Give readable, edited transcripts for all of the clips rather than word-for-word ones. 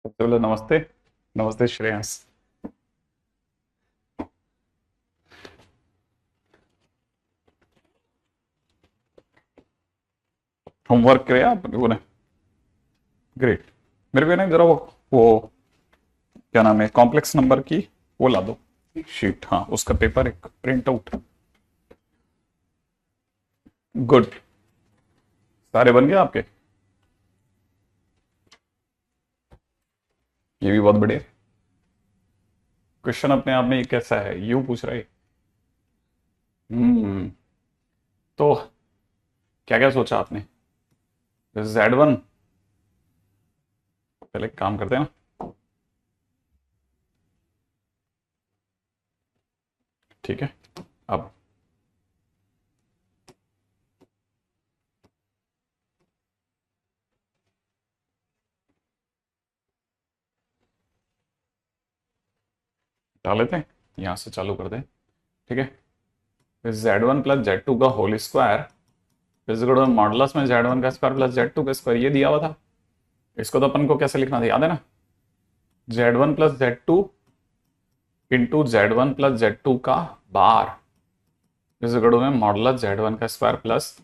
सबसे पहले नमस्ते। नमस्ते श्रेयस। होमवर्क किया आप लोगों ने? ग्रेट। मेरे को ना जरा वो क्या नाम है, कॉम्प्लेक्स नंबर की वो ला दो शीट। हाँ, उसका पेपर एक प्रिंट आउट। गुड। सारे बन गए आपके? ये भी बहुत बढ़िया। क्वेश्चन अपने आप में ये कैसा है, यू पूछ रहा है। हम्म। तो क्या क्या सोचा आपने? Z1। पहले एक काम करते हैं ना। ठीक है। अब डाल लेते हैं, यहां से चालू कर दें। ठीक है। Z1 प्लस Z2 का होल स्क्वायर इज मॉडुलस में Z1 का स्क्वायर प्लस Z2 का स्क्वायर, ये दिया हुआ था। इसको तो अपन को कैसे लिखना था, याद है ना? Z1 plus Z2 into Z1 plus Z2 का बार इस में मॉडुलस Z1 का स्क्वायर प्लस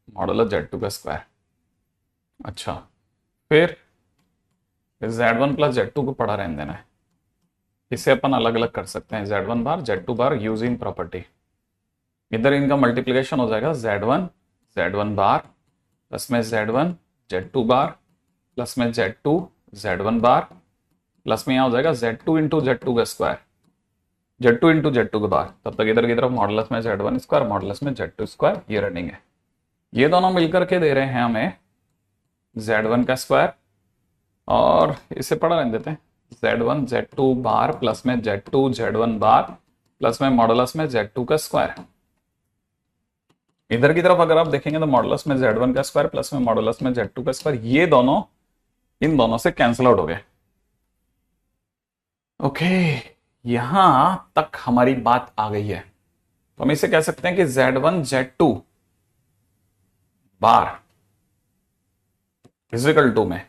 मॉडुलस Z2 का स्क्वायर। अच्छा, फिर Z1 प्लस Z2 को पढ़ा रहने देना है। इसे अपन अलग अलग कर सकते हैं, Z1 बार Z2 बार यूजिंग प्रॉपर्टी। इधर इनका मल्टीप्लिकेशन हो जाएगा Z1 बार प्लस में Z1 Z2 बार प्लस में Z2 Z1 बार प्लस में यहां हो जाएगा Z2 इंटू Z2 का स्क्वायर, Z2 इंटू Z2 के बार। तब तक इधर की तरफ मॉडुलस में Z1 स्क्वायर मॉडुलस में Z2 स्क्वायर, ये रनिंग है। ये दोनों मिलकर के दे रहे हैं हमें Z1 का स्क्वायर, और इसे पढ़ा रहने देते हैं Z1 Z2 बार प्लस में Z2 Z1 बार प्लस में मॉडुलस में Z2 का स्क्वायर। इधर की तरफ अगर आप देखेंगे तो मॉडुलस में Z1 का स्क्वायर प्लस में मॉडुलस में Z2 का स्क्वायर, ये दोनों इन दोनों से कैंसिल आउट हो गए। ओके, यहां तक हमारी बात आ गई है। तो हम इसे कह सकते हैं कि Z1 Z2 bar physical to में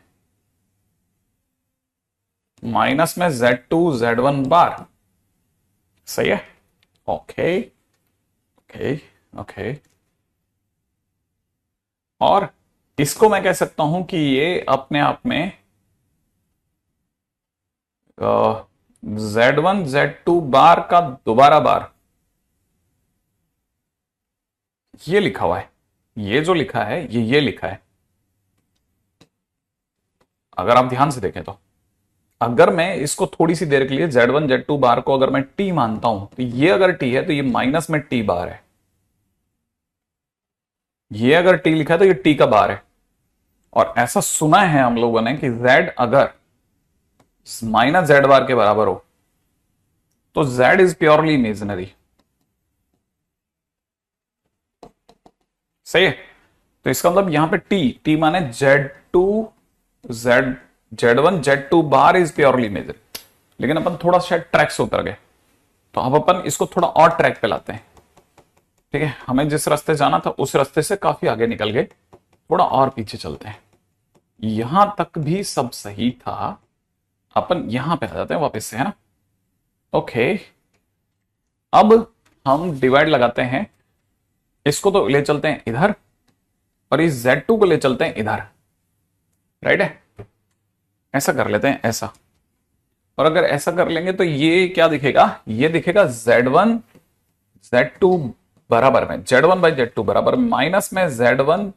माइनस में Z2 Z1 बार। सही है। Okay okay okay. और इसको मैं कह सकता हूं कि ये अपने आप में Z1 Z2 बार का दोबारा बार, ये लिखा हुआ है। ये जो लिखा है ये लिखा है। अगर आप ध्यान से देखें तो अगर मैं इसको थोड़ी सी देर के लिए Z1 Z2 बार को अगर मैं T मानता हूं तो ये अगर T है तो ये माइनस में T बार है। ये अगर T लिखा है तो ये T का बार है। और ऐसा सुना है हम लोगों ने कि Z अगर माइनस Z बार के बराबर हो तो Z इज प्योरली इमेजिनरी। सही है। तो इसका मतलब यहां पे T माने Z2 Z Z1 Z2 bar is purely imaginary. लेकिन अपन थोड़ा शायद ट्रैक से उतर गए, तो अब अपन इसको थोड़ा और ट्रैक पे लाते हैं। ठीक है, हमें जिस रास्ते जाना था उस रास्ते से काफी आगे निकल गए, थोड़ा और पीछे चलते हैं। यहां तक भी सब सही था, अपन यहां पे आ जाते हैं वापस से, है ना? ओके। अब हम डिवाइड लगाते हैं, इसको तो ले चलते हैं इधर और इस Z2 को ले चलते हैं इधर। राइट है, ऐसा कर लेते हैं ऐसा। और अगर ऐसा कर लेंगे तो ये क्या दिखेगा, ये दिखेगा Z1 Z2 बराबर में Z1 बाई Z2 बराबर माइनस में Z1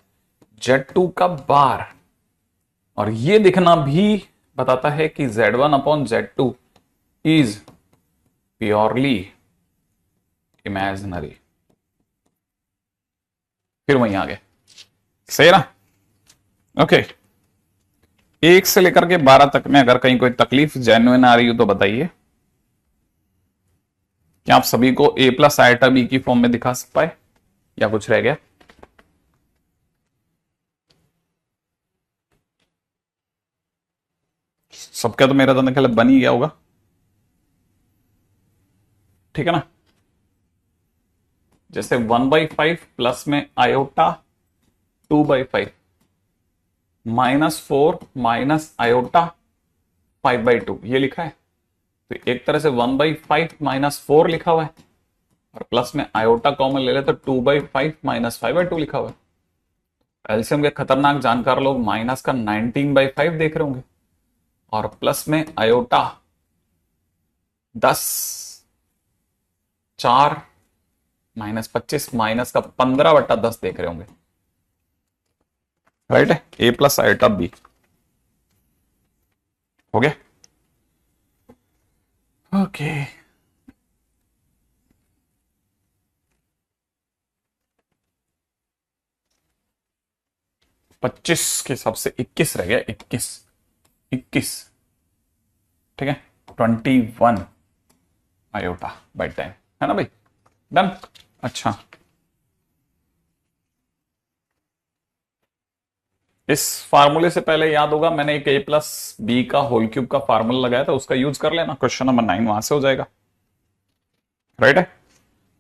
Z2 का बार। और ये दिखना भी बताता है कि Z1 upon Z2 is purely imaginary. फिर वहीं आगे। सही है ना? ओके। 1 से लेकर के 12 तक में अगर कहीं कोई तकलीफ जेन्युइन आ रही हो तो बताइए। क्या आप सभी को a प्लस आइटा बी की फॉर्म में दिखा पाए या कुछ रह गया? सबका तो मेरा तो ख्याल बन ही गया होगा। ठीक है ना? जैसे 1/5 प्लस में आयोटा 2/5 -4 माइनस आयोटा 5/2 ये लिखा है, तो एक तरह से 1/5 -4 लिखा हुआ है, और प्लस में आयोटा कॉमन ले ले तो 2/5 -5/2 लिखा हुआ है। एलसीएम के खतरनाक जानकार लोग माइनस का 19/5 देख रहे होंगे, और प्लस में आयोटा 10, 4 -25 माइनस का 15/10 देख रहे होंगे। राइट है, ए प्लस आयोटा बी हो गया। ओके, पच्चीस के हिसाब से 21 रह गया, 21 ठीक है, 21 आयोटा बाई 10 है ना भाई, डन। अच्छा, इस फार्मूले से पहले याद होगा मैंने एक a प्लस बी का होल क्यूब का फार्मूला लगाया था, उसका यूज कर लेना, क्वेश्चन नंबर 9 वहां से हो जाएगा। राइट है,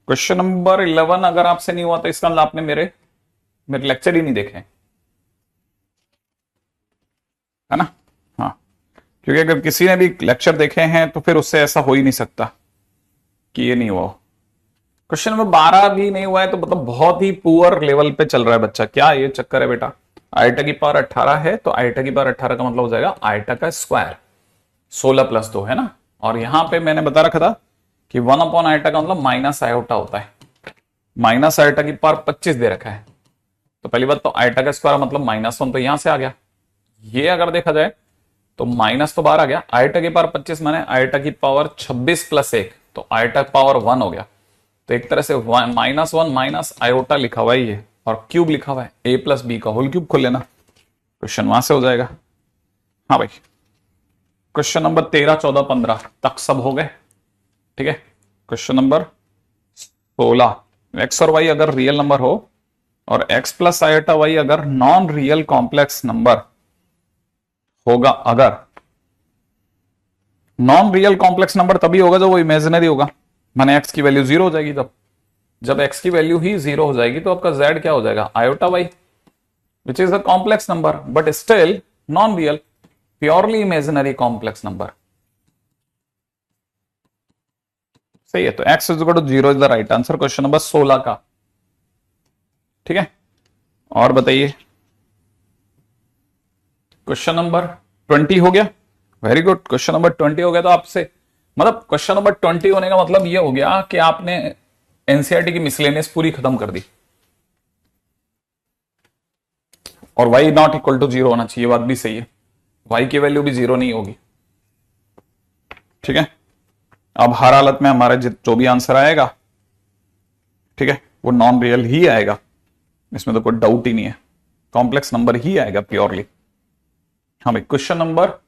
क्वेश्चन नंबर 11 अगर आपसे नहीं हुआ तो इसका मतलब आपने मेरे लेक्चर ही नहीं देखे, है ना। हाँ, क्योंकि अगर किसी ने भी लेक्चर देखे हैं तो फिर उससे ऐसा हो ही नहीं सकता कि ये नहीं हुआ। क्वेश्चन नंबर 12 भी नहीं हुआ है तो मतलब बहुत ही पुअर लेवल पे चल रहा है बच्चा। क्या ये चक्कर है बेटा, आइटा की पावर 18 है तो आइटा की पावर 18 का मतलब हो जाएगा आइटा का स्क्वायर 16+2 है ना। और यहां पे मैंने बता रखा था कि 1/आइटा का मतलब माइनस आयोटा होता है, माइनस आइटा की पावर 25 दे रखा है, तो पहली बात तो आइटा का स्क्वायर मतलब -1 तो यहां से आ गया। ये अगर देखा जाए तो माइनस तो बाहर आ गया, आइटा की पावर 25 माने आइटा की पावर 26+1 तो आइटा पावर 1 हो गया। तो एक तरह से -1 माइनस आयोटा लिखा हुआ है ये, और क्यूब लिखा हुआ है a प्लस बी का होल क्यूब खोल लेना, क्वेश्चन वहां से हो जाएगा। हाँ भाई, क्वेश्चन नंबर 13, 14, 15 तक सब हो गए। ठीक है, क्वेश्चन नंबर 16, एक्स और वाई अगर रियल नंबर हो और x प्लस आयोटा वाई अगर नॉन रियल कॉम्प्लेक्स नंबर होगा, अगर नॉन रियल कॉम्प्लेक्स नंबर तभी होगा जब वो इमेजिनरी होगा, माने x की वैल्यू 0 हो जाएगी। तब जब x की वैल्यू ही 0 हो जाएगी तो आपका z क्या हो जाएगा, iota y, which is a complex number but still non real, purely imaginary complex number. सही है, तो x is equal to 0 is the right answer question number 16 का। ठीक है, और बताइए क्वेश्चन नंबर 20 हो गया। वेरी गुड, क्वेश्चन नंबर 20 हो गया तो आपसे मतलब क्वेश्चन नंबर 20 होने का मतलब ये हो गया कि आपने एनसीईआरटी की मिसलेनियस पूरी खत्म कर दी, और y नॉट इक्वल टू 0 होना चाहिए, बात भी सही है, y की वैल्यू भी 0 नहीं होगी। ठीक है, अब हर हालत में हमारा जो भी आंसर आएगा, ठीक है, वो नॉन रियल ही आएगा, इसमें तो कोई डाउट ही नहीं है, कॉम्प्लेक्स नंबर ही आएगा प्योरली। हाँ भाई, क्वेश्चन नंबर,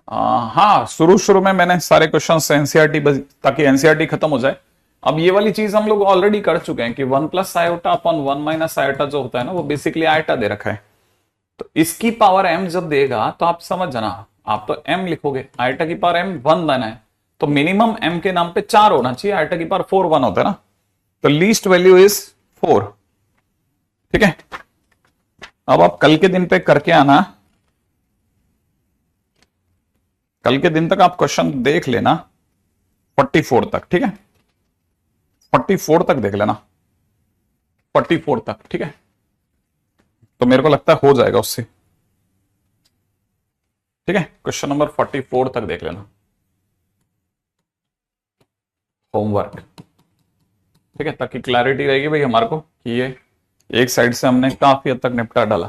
हाँ शुरू में मैंने सारे क्वेश्चन एनसीईआरटी, ताकि एनसीईआरटी खत्म हो जाए। अब ये वाली चीज हम लोग ऑलरेडी कर चुके हैं कि 1 plus iota upon 1 minus iota जो होता है ना, वो बेसिकली आयोटा दे रखा है, तो इसकी पावर m जब देगा तो आप समझ जाना, आप तो m लिखोगे, आयोटा की पावर m 1 देना है, तो मिनिमम m के नाम पे 4 होना चाहिए, आयोटा की पावर 4 1 होता है ना, तो लीस्ट वैल्यू इज 4। ठीक है, अब आप कल के दिन पे करके आना, कल के दिन तक आप क्वेश्चन देख लेना 44 तक। ठीक है, 44 तक देख लेना, 44 तक। ठीक है, तो मेरे को लगता है हो जाएगा उससे। ठीक है, क्वेश्चन नंबर 44 तक देख लेना, होमवर्क। ठीक है, ताकि क्लैरिटी रहेगी भाई हमारे को कि ये एक साइड से हमने काफी हद तक निपटा डाला।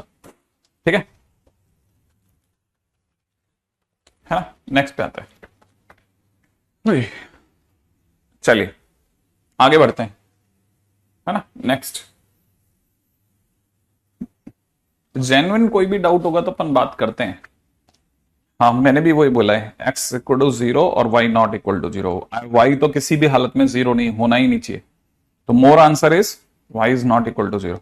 ठीक है ना, नेक्स्ट पे आता है, चलिए आगे बढ़ते हैं, है ना। नेक्स्ट, जेन्युइन कोई भी डाउट होगा तो अपन बात करते हैं। हाँ, मैंने भी वही बोला है, x इक्वल टू 0 और y not equal to 0, y तो किसी भी हालत में 0 नहीं होना ही नहीं चाहिए, तो more answer is y is not equal to 0।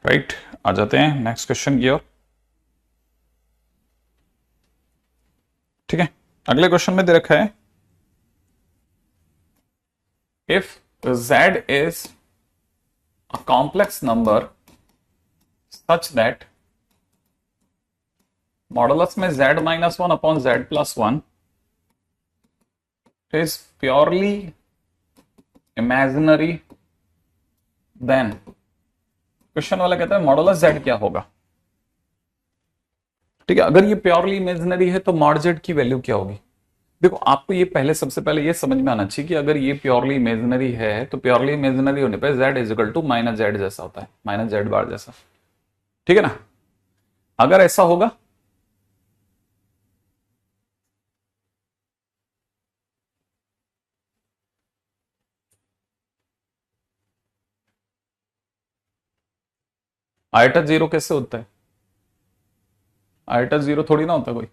Right, आ जाते हैं नेक्स्ट क्वेश्चन की ओर। ठीक है, अगले क्वेश्चन में दे रखा है, if z is a complex number such that modulus में z minus one upon z plus one is purely imaginary, then question वाला कहता है मॉडुलस z क्या होगा। ठीक है, अगर ये प्योरली इमेजिनरी है तो मॉड z की वैल्यू क्या होगी। देखो आपको ये पहले सबसे पहले ये समझ में आना चाहिए कि अगर ये प्योरली इमेजिनरी है तो प्योरली इमेजिनरी होने पर z is equal to minus z जैसा होता है, माइनस जेड बार जैसा। ठीक है ना, अगर ऐसा होगा आइटा जीरो कैसे होता है, आइटा जीरो थोड़ी ना होता कोई।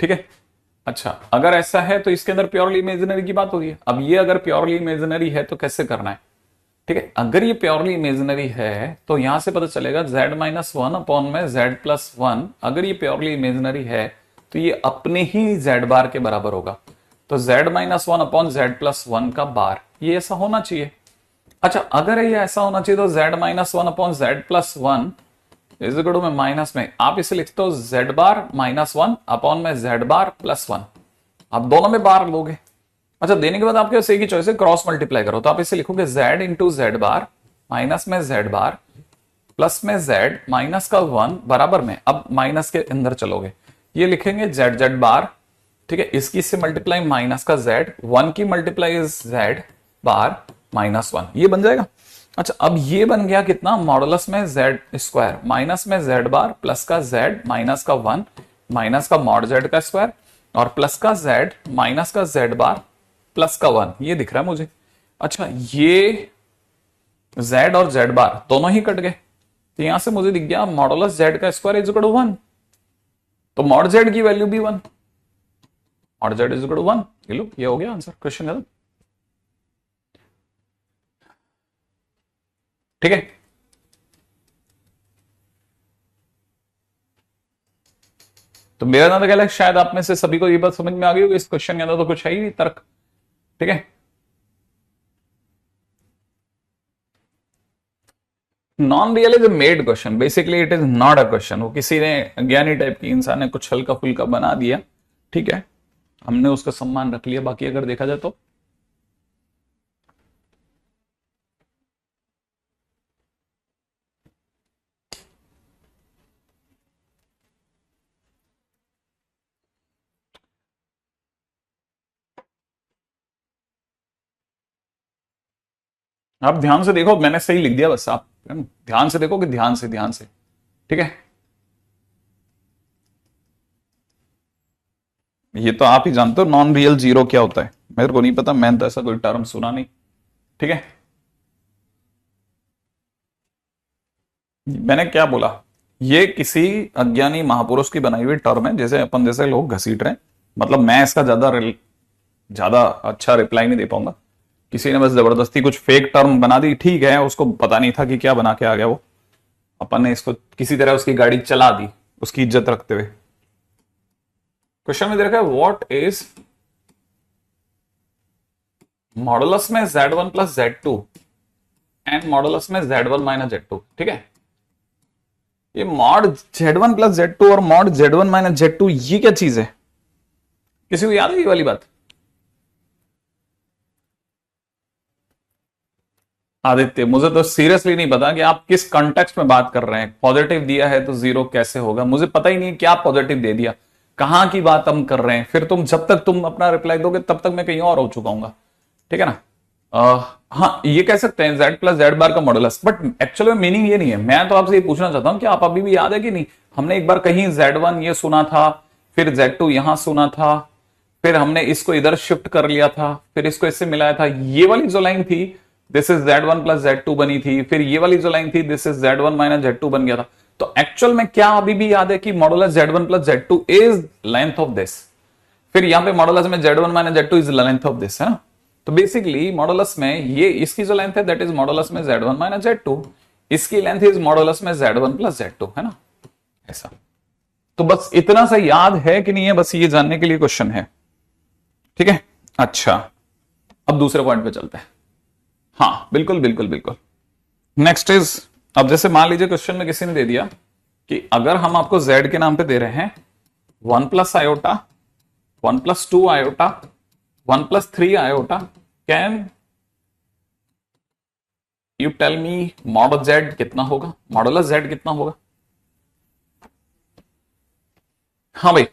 ठीक है, अच्छा अगर ऐसा है तो इसके अंदर प्योरली इमेजिनरी की बात होगी। अब ये अगर प्योरली इमेजिनरी है तो कैसे करना है। ठीक है, अगर ये प्योरली इमेजिनरी है तो यहां से पता चलेगा z माइनस वन अपॉन में z प्लस वन, अगर ये प्योरली इमेजिनरी है तो ये अपने ही z बार के बराबर होगा। तो z minus one upon z plus one का बार, ये ऐसा होना चाहिए। अच्छा अगर ये ऐसा होना चाहिए तो z minus one upon z plus one is equal to में माइनस में आप इसे लिखते हो z bar minus one upon में z बार प्लस वन, आप दोनों में बार लोगे। अच्छा देने के बाद आपके पास एक ही चॉइस है, क्रॉस मल्टीप्लाई करो, तो आप इसे लिखोगे z इंटू जेड बार माइनस में z बार प्लस में z माइनस का वन बराबर में, अब माइनस के अंदर चलोगे ये लिखेंगे z बार। ठीक है, इसकी से मल्टीप्लाई माइनस का z, वन की multiply is z bar minus one, ये बन जाएगा। अच्छा अब ये बन गया कितना, मॉडुलस में z स्क्वायर माइनस में z बार प्लस का z माइनस का वन माइनस का मॉड z का स्क्वायर और प्लस का z माइनस का z बार प्लस का वन, ये दिख रहा है मुझे। अच्छा ये z और z बार दोनों ही कट गए तो यहां से मुझे दिख गया मॉडुलस z का square is equal to one, तो मॉड z की वैल्यू भी one, mod z is equal to one. ये हो गया आंसर, क्वेश्चन खत्म। ठीक है, तो मेरा ना ख्याल है शायद आप में से सभी को ये बात समझ में आ गई होगी, इस क्वेश्चन के अंदर तो कुछ है ही नहीं तर्क। ठीक है, non real is a made question, basically it is not a question. वो किसी ने अज्ञानी टाइप की इंसान ने कुछ हल्का फुल्का बना दिया, ठीक है, हमने उसका सम्मान रख लिया, बाकी अगर देखा जाए तो आप ध्यान से देखो, मैंने सही लिख दिया, बस आप ध्यान से देखो कि ध्यान से, ध्यान से। ठीक है, ये तो आप ही जानते हो नॉन रियल जीरो क्या होता है, मेरे को नहीं पता, मैंने तो ऐसा कोई टर्म सुना नहीं। ठीक है, मैंने क्या बोला, ये किसी अज्ञानी महापुरुष की बनाई हुई टर्म है, जैसे अपन जैसे लोग घसीट रहे हैं। मतलब मैं इसका ज्यादा अच्छा रिप्लाई नहीं दे पाऊंगा, किसी ने बस जबरदस्ती कुछ फेक टर्म बना दी, ठीक है, उसको पता नहीं था कि क्या बना के आ गया वो, अपन ने इसको किसी तरह उसकी गाड़ी चला दी उसकी इज्जत रखते हुए। क्वेश्चन में दे रखा है व्हाट इज मॉडुलस में z1 plus z2 and modulus में z1 माइनस z2। ठीक है, ये मॉड z1 प्लस z2 और मॉड z1 माइनस z2 ये क्या चीज है, किसी को याद है ये वाली बात। आदित्य, मुझे तो सीरियसली नहीं पता कि आप किस कॉन्टेक्स्ट में बात कर रहे हैं। पॉजिटिव दिया है तो जीरो कैसे होगा, मुझे पता ही नहीं क्या पॉजिटिव दे दिया, कहां की बात हम कर रहे हैं। फिर जब तक तुम अपना रिप्लाई दोगे तब तक मैं कहीं और हो चुका हूँ। ठीक है ना, हाँ ये कह सकते हैं z प्लस जेड बार का मॉडुलस, बट एक्चुअली मीनिंग ये नहीं है। मैं तो आपसे ये पूछना चाहता हूं कि आप अभी भी याद है कि नहीं, हमने एक बार कहीं z1 ये सुना था, फिर z2 यहां सुना था, फिर हमने इसको इधर शिफ्ट कर लिया था, फिर इसको इससे मिलाया था। ये वाली जो लाइन थी this is z1 plus z2 बनी थी, फिर ये वाली जो लाइन थी this is z1 minus z2 बन गया था। तो एक्चुअल में क्या अभी भी याद है कि modulus z1 plus z2 is length of this, फिर यहां पे मॉडुलस में z1 minus z2 is length of this, है ना। तो बेसिकली मॉडुलस में ये इसकी जो लेंथ है दैट इज मॉडुलस में z1 माइनस z2, इसकी लेंथ इज मॉडुलस में z1 प्लस z2, है ना, ऐसा। तो बस इतना सा याद है कि नहीं है, बस ये जानने के लिए क्वेश्चन है। ठीक है, अच्छा अब दूसरे पॉइंट पे चलते हैं। हाँ बिल्कुल बिल्कुल बिल्कुल, नेक्स्ट इज अब जैसे मान लीजिए क्वेश्चन में किसी ने दे दिया कि अगर हम आपको z के नाम पे दे रहे हैं 1 + i, 1 + 2 i, 1 + 3 i, can you tell me mod z कितना होगा, मॉडुलस z कितना होगा? हाँ भाई,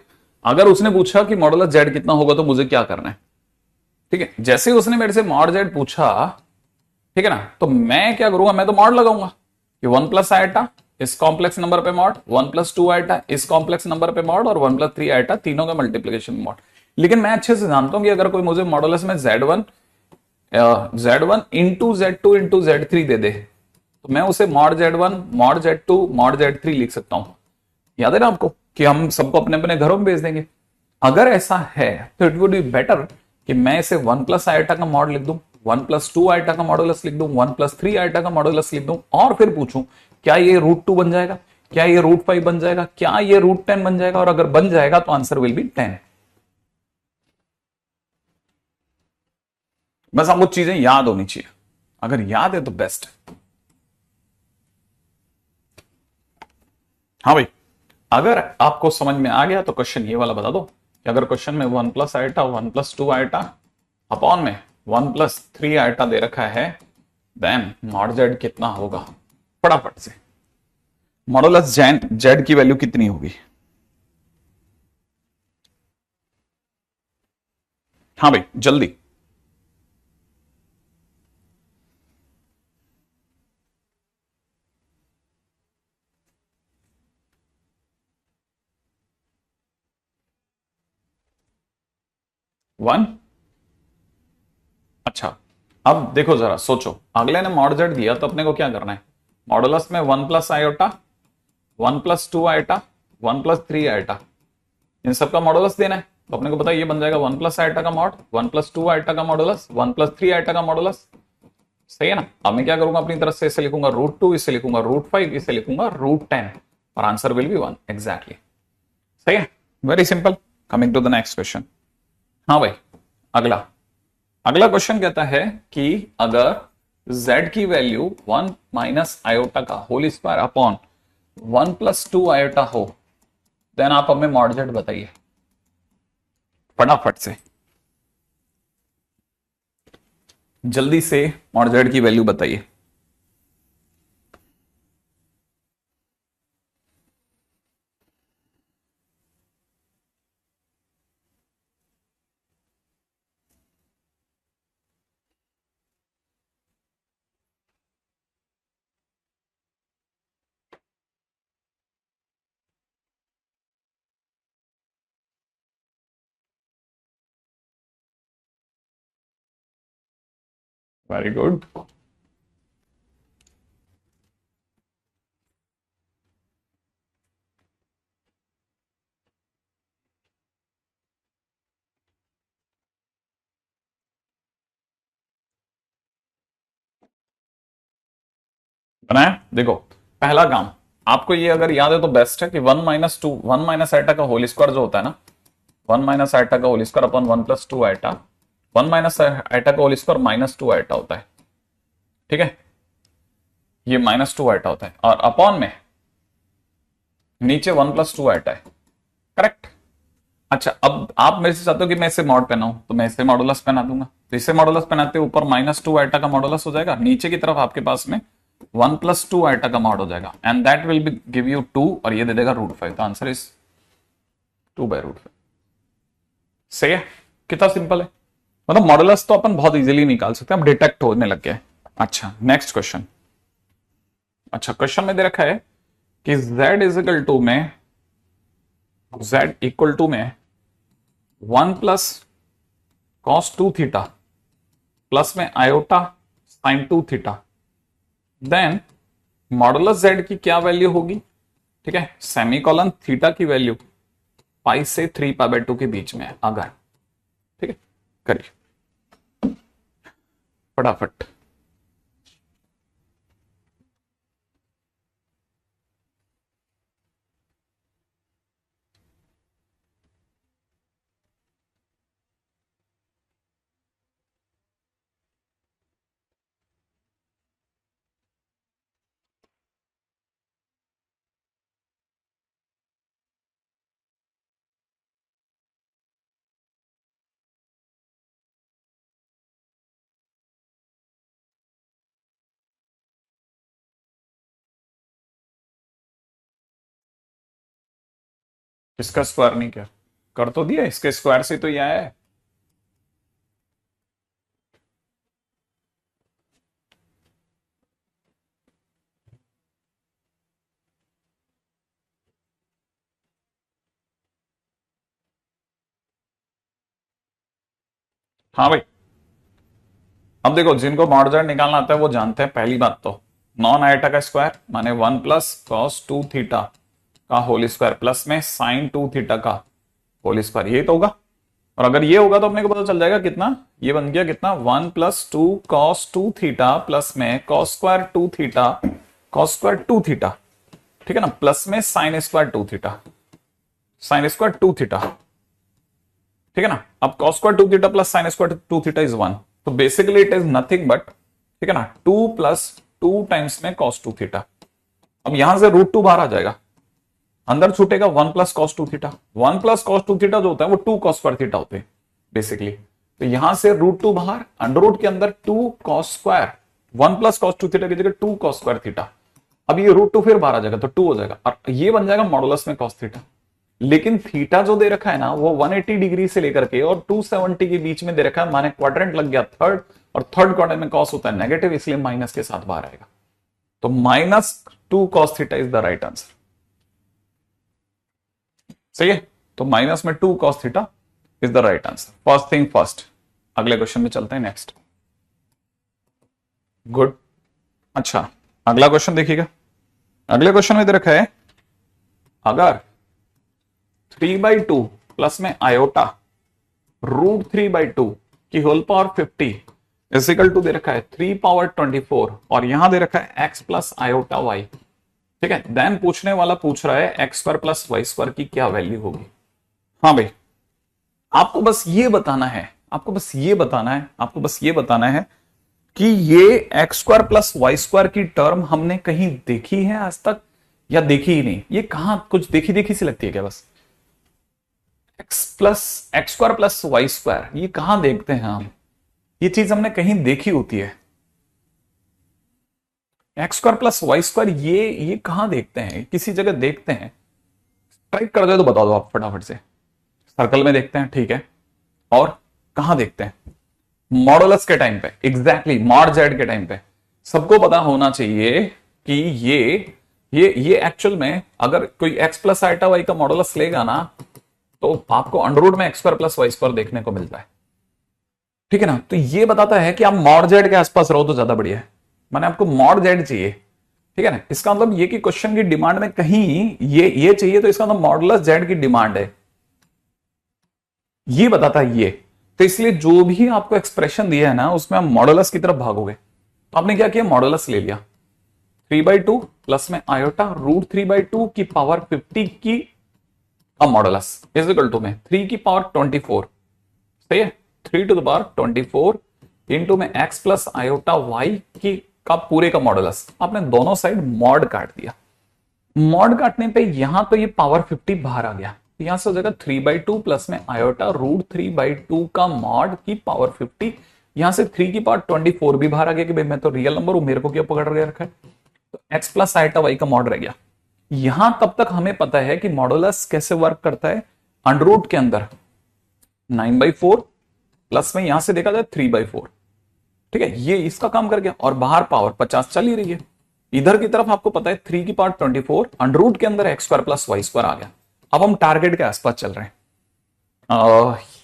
अगर उसने पूछा कि मॉडुलस z कितना होगा तो मुझे क्या करना है? ठीक है, जैसे ही उसने मेरे से मॉड z पूछा, ठीक है ना, तो मैं क्या करूंगा, मैं तो मॉड लगाऊंगा कि 1 + i इस कॉम्प्लेक्स नंबर पे मॉड, 1 + 2i इस कॉम्प्लेक्स नंबर पे मॉड, और 1 + 3i तीनों का मल्टीप्लीकेशन मॉड। लेकिन मैं अच्छे से जानता हूं कि अगर कोई मुझे मॉडुलस में z1 into z2 into z3 दे दे, तो मैं उसे mod z1 mod z2 mod z3 लिख सकता हूं। याद है ना आपको कि हम सबको अपने अपने घरों में भेज देंगे। अगर ऐसा है तो इट वुड बी बेटर कि मैं इसे 1 + i का मॉड लिख दूं, 1 + 2i का मॉडुलस लिख दूं, 1 + 3i का मॉडुलस लिख दूं, और फिर पूछूं क्या ये √2 बन जाएगा, क्या ये √5 बन जाएगा, क्या ये √10 बन जाएगा, और अगर बन जाएगा तो आंसर विल बी 10। बस आपको चीजें याद होनी चाहिए, अगर याद है तो बेस्ट है। हाँ भाई, अगर आपको समझ में आ गया तो क्वेश्चन ये वाला बता दो कि अगर क्वेश्चन में 1 + i 1 + 2i अपॉन में 1 + 3i दे रखा है, देन मॉड z कितना होगा? फटाफट से, मॉडुलस z की वैल्यू कितनी होगी? हाँ भाई जल्दी। वन। अच्छा, अब देखो जरा सोचो, अगले ने मॉड z दिया तो अपने को क्या करना है? मॉडुलस में 1 + i, 1 + 2i, 1 + 3i, इन सबका मॉडुलस देना है। तो अपने को पता है ये बन जाएगा 1 + i का मॉड, 1 + 2i का मॉडुलस, 1 + 3i का मॉडुलस। सही है ना? अब मैं क्या करूंगा अपनी तरफ से, इसे लिखूंगा √2, इसे लिखूंगा √5, इसे लिखूंगा √10, और आंसर विल बी 1 एग्जैक्टली। सही है, very simple. Coming to the next question. हाँ भाई, अगला अगला क्वेश्चन कहता है कि अगर z की वैल्यू 1 - i का होल स्क्वायर अपॉन 1 + 2i हो, देन आप हमें मॉड z बताइए फटाफट से, जल्दी से मॉड z की वैल्यू बताइए। Very good. बनाया, देखो पहला काम, आपको ये अगर याद है तो बेस्ट है कि 1 - 2 1 - i का होल स्क्वायर जो होता है ना, 1 - i का whole square upon 1 + 2i, 1 - i का होल स्क्वायर -2i होता है। ठीक है, ये -2i होता है, और अपॉन में नीचे 1 + 2i है। करेक्ट। अच्छा, अब आप मेरे से चाहते हो कि मैं इसे मॉड पहनाऊं, तो मैं इसे मॉडुलस पहना दूंगा। तो इसे मॉडुलस पहनाते ऊपर -2i का मॉडुलस हो जाएगा, नीचे की तरफ आपके पास में 1 + 2i का मॉड हो जाएगा, and that will be give you 2, और ये दे देगा √5। तो आंसर इज 2/√5। सही है, कितना सिंपल है। मतलब मॉडुलस तो अपन बहुत इजीली निकाल सकते हैं, अब डिटेक्ट होने लग गया है। अच्छा नेक्स्ट क्वेश्चन। अच्छा, क्वेश्चन में दे रखा है कि z = में 1 + cos 2 थीटा प्लस में iota sin 2 theta, then modulus z की क्या वैल्यू होगी? ठीक है, सेमीकोलन थीटा की वैल्यू पाई से 3π/2 के बीच में है अगर। ठीक है, करिए फटाफट। इसका स्क्वायर नहीं किया, कर तो दिया, इसके स्क्वायर से तो ये आया है। हाँ भाई, अब देखो जिनको मॉड जेड निकालना आता है वो जानते हैं पहली बात तो, नॉन आइटा का स्क्वायर माने 1 + cos 2 थीटा का होल स्क्वायर प्लस में साइन 2 थीटा का होल स्क्वायर, ये तो होगा। और अगर ये होगा तो अपने को पता चल जाएगा कितना, ये बन गया कितना, 1 + 2 cos 2 थीटा प्लस में cos2 2 थीटा, cos2 2 थीटा, ठीक है ना, प्लस में sin2 2 थीटा, sin2 2 थीटा, ठीक है ना। अब cos2 2 theta plus sin2 2 theta is 1, तो basically it is nothing but, ठीक है ना, 2 + 2 टाइम्स में cos 2 थीटा। अब यहां से √2 बाहर आ जाएगा, अंदर छूटेगा 1 + cos 2 थीटा। 1 + cos 2 थीटा जो होता है वो 2 cos2 थीटा होते हैं बेसिकली। तो यहां से √2 बाहर, अंडर रूट के अंदर 2 cos2, 1 + cos 2 थीटा की जगह 2 cos2 थीटा। अब ये √2 फिर बाहर आ जाएगा तो 2 हो जाएगा, और ये बन जाएगा मॉडुलस में cos थीटा। लेकिन थीटा जो दे रखा है ना वो 180 डिग्री से लेकर के और 270 के बीच में दे रखा है, माने क्वाड्रेंट लग गया थर्ड, और थर्ड क्वाड्रेंट में cos होता है नेगेटिव, इसलिए माइनस के साथ बाहर आएगा। तो -2 cos theta is the right answer. सही है, तो -2 cos theta is the right answer. First thing first, अगले क्वेश्चन में चलते हैं नेक्स्ट। गुड। अच्छा, अगला क्वेश्चन देखिएगा। अगले क्वेश्चन में दे रखा है, अगर 3/2 प्लस में आयोटा √3/2 की whole power 50 is equal to दे रखा है 3 × 24, और यहां दे रखा है x + आयोटा y, ठीक है। देन पूछने वाला पूछ रहा है x² + y² की क्या वैल्यू होगी। हाँ भाई, आपको बस ये बताना है, आपको बस ये बताना है, आपको बस ये बताना है कि ये x² + y² की टर्म हमने कहीं देखी है आज तक या देखी ही नहीं। ये कहां कुछ देखी देखी सी लगती है क्या? बस x² + y², ये कहां देखते हैं हम? ये चीज हमने कहीं देखी होती है। x² + y², ये कहां देखते हैं? किसी जगह देखते हैं? टाइप कर दो तो बता दो आप फटाफट से। सर्कल में देखते हैं, ठीक है, और कहां देखते हैं? मॉडुलस के टाइम पे, एग्जैक्टली मॉड जेड के टाइम पे। सबको पता होना चाहिए कि ये एक्चुअल में अगर कोई x + आइटा y का मॉडुलस लेगा ना तो आपको अंडर रूट में x² + y² देखने को मिलता है, ठीक है ना। तो ये बताता है कि आप मॉड जेड के आसपास रहो तो ज्यादा बढ़िया है, माने आपको मॉड जेड चाहिए, ठीक है ना। इसका मतलब ये कि क्वेश्चन की डिमांड में कहीं ये चाहिए, तो इसका मतलब मॉडुलस जेड की डिमांड है, ये बताता है ये। तो इसलिए जो भी आपको एक्सप्रेशन दिया है ना उसमें आप मॉडुलस की तरफ भागोगे। तो आपने क्या किया, मॉडुलस ले लिया, 3/2 प्लस में आयोटा √3/2 की पावर 50 की का मॉडुलस इज इक्वल टू में 3 की पावर 24, सही है, 3⁴ इंटू में x + आयोटा y की का पूरे का मॉडुलस। आपने दोनों साइड मॉड काट दिया। मॉड काटने पे यहां तो ये पावर 50 बाहर आ गया, यहां से हो जाएगा 3/2 प्लस में आयोटा √3/2 का मॉड की पावर 50। यहां से 3 की पावर 24 भी बाहर आ गया कि भाई मैं तो रियल नंबर हूं, मेरे को क्या पकड़ रखा है। तो x + आयोटा y का मॉड रह गया। यहां तब तक हमें पता है कि मॉडुलस कैसे वर्क करता है। अंडर रूट के अंदर 9/4 प्लस में यहां से देखा जाए 3/4, ठीक है, ये इसका काम कर गया, और बाहर पावर 50 चल ही रही है। इधर की तरफ आपको पता है 3 की पावर 24, अंडर रूट के अंदर x² + y² आ गया। अब हम टारगेट के आसपास चल रहे हैं।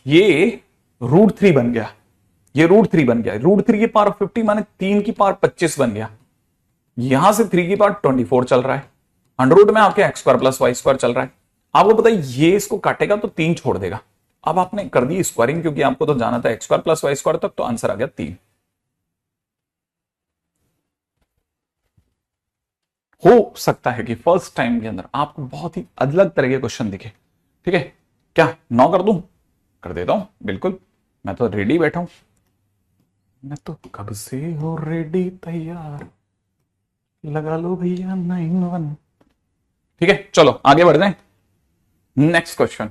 ये √3 बन गया, ये √3 बन गया, √3 की पावर 50 माने 3 की पावर 25 बन गया। यहां से 3 की पावर 24 चल रहा है, अंडर रूट में आपके x² + y² चल रहा है। आपको पता है ये इसको काटेगा तो 3 छोड़ देगा। अब आपने कर दी स्क्वायरिंग, क्योंकि आपको तो जाना था x² + y² तक, तो आंसर आ गया 3। हो सकता है कि फर्स्ट टाइम के अंदर आपको बहुत ही अलग तरह के क्वेश्चन दिखे, ठीक है। क्या 9 कर दूं? कर देता हूं, बिल्कुल, मैं तो रेडी बैठा हूं, मैं तो कब से हो रेडी तैयार, लगा लो भैया 9-1। ठीक है, चलो आगे बढ़ जाएं। Next question.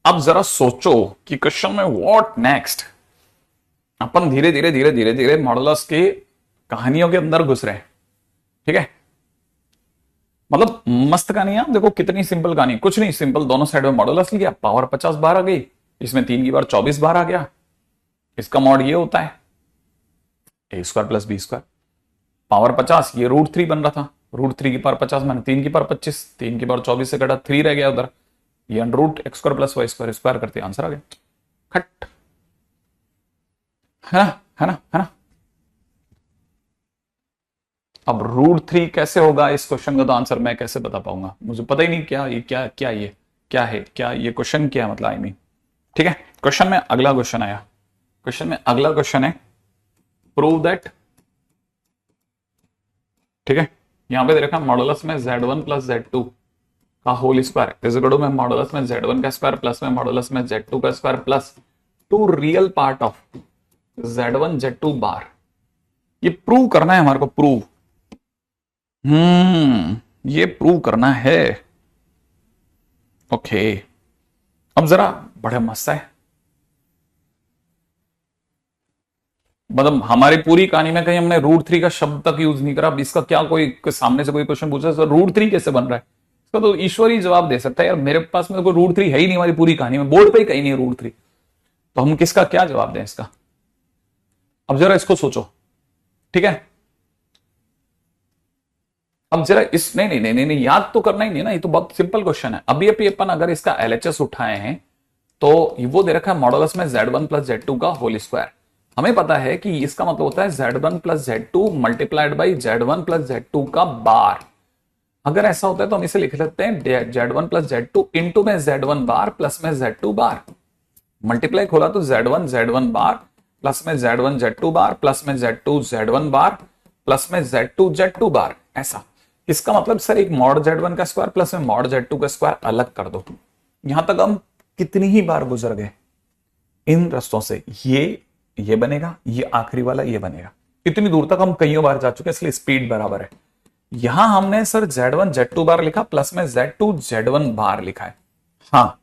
अब जरा सोचो कि क्वेश्चन में व्हाट नेक्स्ट। अपन धीरे धीरे धीरे धीरे धीरे मॉडुलस के कहानियों के अंदर घुस रहे हैं, ठीक है। मतलब मस्त कहानी है। आप देखो कितनी सिंपल कहानी, कुछ नहीं, सिंपल दोनों साइड में मॉडुलस लिया, पावर 50 बार आ गई, इसमें 3 की पावर 24 बार आ गया। इसका मॉड ये होता है A square plus B square. Power 50, ये √3 बन रहा था, √3 की पावर 50 मैंने 3 की पावर 25, 3 की पावर 24 से कटा 3 रह गया उधर, ये under root x square plus y square, square करते आंसर आ गया। खट, है ना, है ना, है ना। अब √3 कैसे होगा, इस क्वेश्चन का तो आंसर मैं कैसे बता पाऊंगा, मुझे पता ही नहीं क्या ये, क्या क्या ये क्या है, क्या ये क्वेश्चन क्या मतलब, आई मीन। ठीक है, क्वेश्चन में अगला क्वेश्चन आया। क्वेश्चन में अगला क्वेश्चन है प्रूव दैट, ठीक है, यहां पे दे रखा मॉडुलस में z1 प्लस z2 का whole square is equal to में मॉडुलस में z1 का स्क्वायर प्लस में मॉडुलस में z2 का square plus two real part of z1 z2 बार। ये प्रूव करना है हमारे को, प्रूव, ये प्रूव करना है। ओके, अब जरा बड़े मस्त है, मतलब हमारी पूरी कहानी में कहीं हमने √3 का शब्द तक यूज नहीं करा। अब इसका क्या, कोई सामने से कोई क्वेश्चन पूछा तो √3 कैसे बन रहा है, इसका तो ईश्वर ही जवाब दे सकता है। यार मेरे पास में कोई √3 है ही नहीं, हमारी पूरी कहानी में बोर्ड पे ही कहीं नहीं है √3, तो हम किसका क्या जवाब दें इसका। अब जरा इसको सोचो, ठीक है। अब जरा इस, नहीं नहीं नहीं नहीं, नहीं याद तो करना ही नहीं ना, ये तो बहुत सिंपल क्वेश्चन है। अभी अभी अपन अगर इसका एलएचएस उठाए हैं तो वो दे रखा है मॉडुलस में z1 प्लस z2 का होल स्क्वायर। हमें पता है कि इसका मतलब होता है z1 plus z2 multiplied by z1 plus z2 का बार। अगर ऐसा होता है तो हम इसे लिख लेते हैं z1 प्लस z2 इंटू में z1 बार प्लस में z2 बार, मल्टीप्लाई खोला तो z1 z1 बार प्लस में z1 z2 बार प्लस में z2 z1 बार प्लस में z2 z2 बार, ऐसा। इसका मतलब सर एक मॉड z1 का स्क्वायर प्लस में मॉड z2 का स्क्वायर अलग कर दो। यहां तक हम कितनी ही बार गुजर गए इन रस्तों से, ये बनेगा, ये आखिरी वाला ये बनेगा, इतनी दूर तक हम कईयों बार जा चुके हैं, इसलिए स्पीड बराबर है। यहां हमने सर z1 z2 बार लिखा प्लस में z2 z1 बार लिखा है, हाँ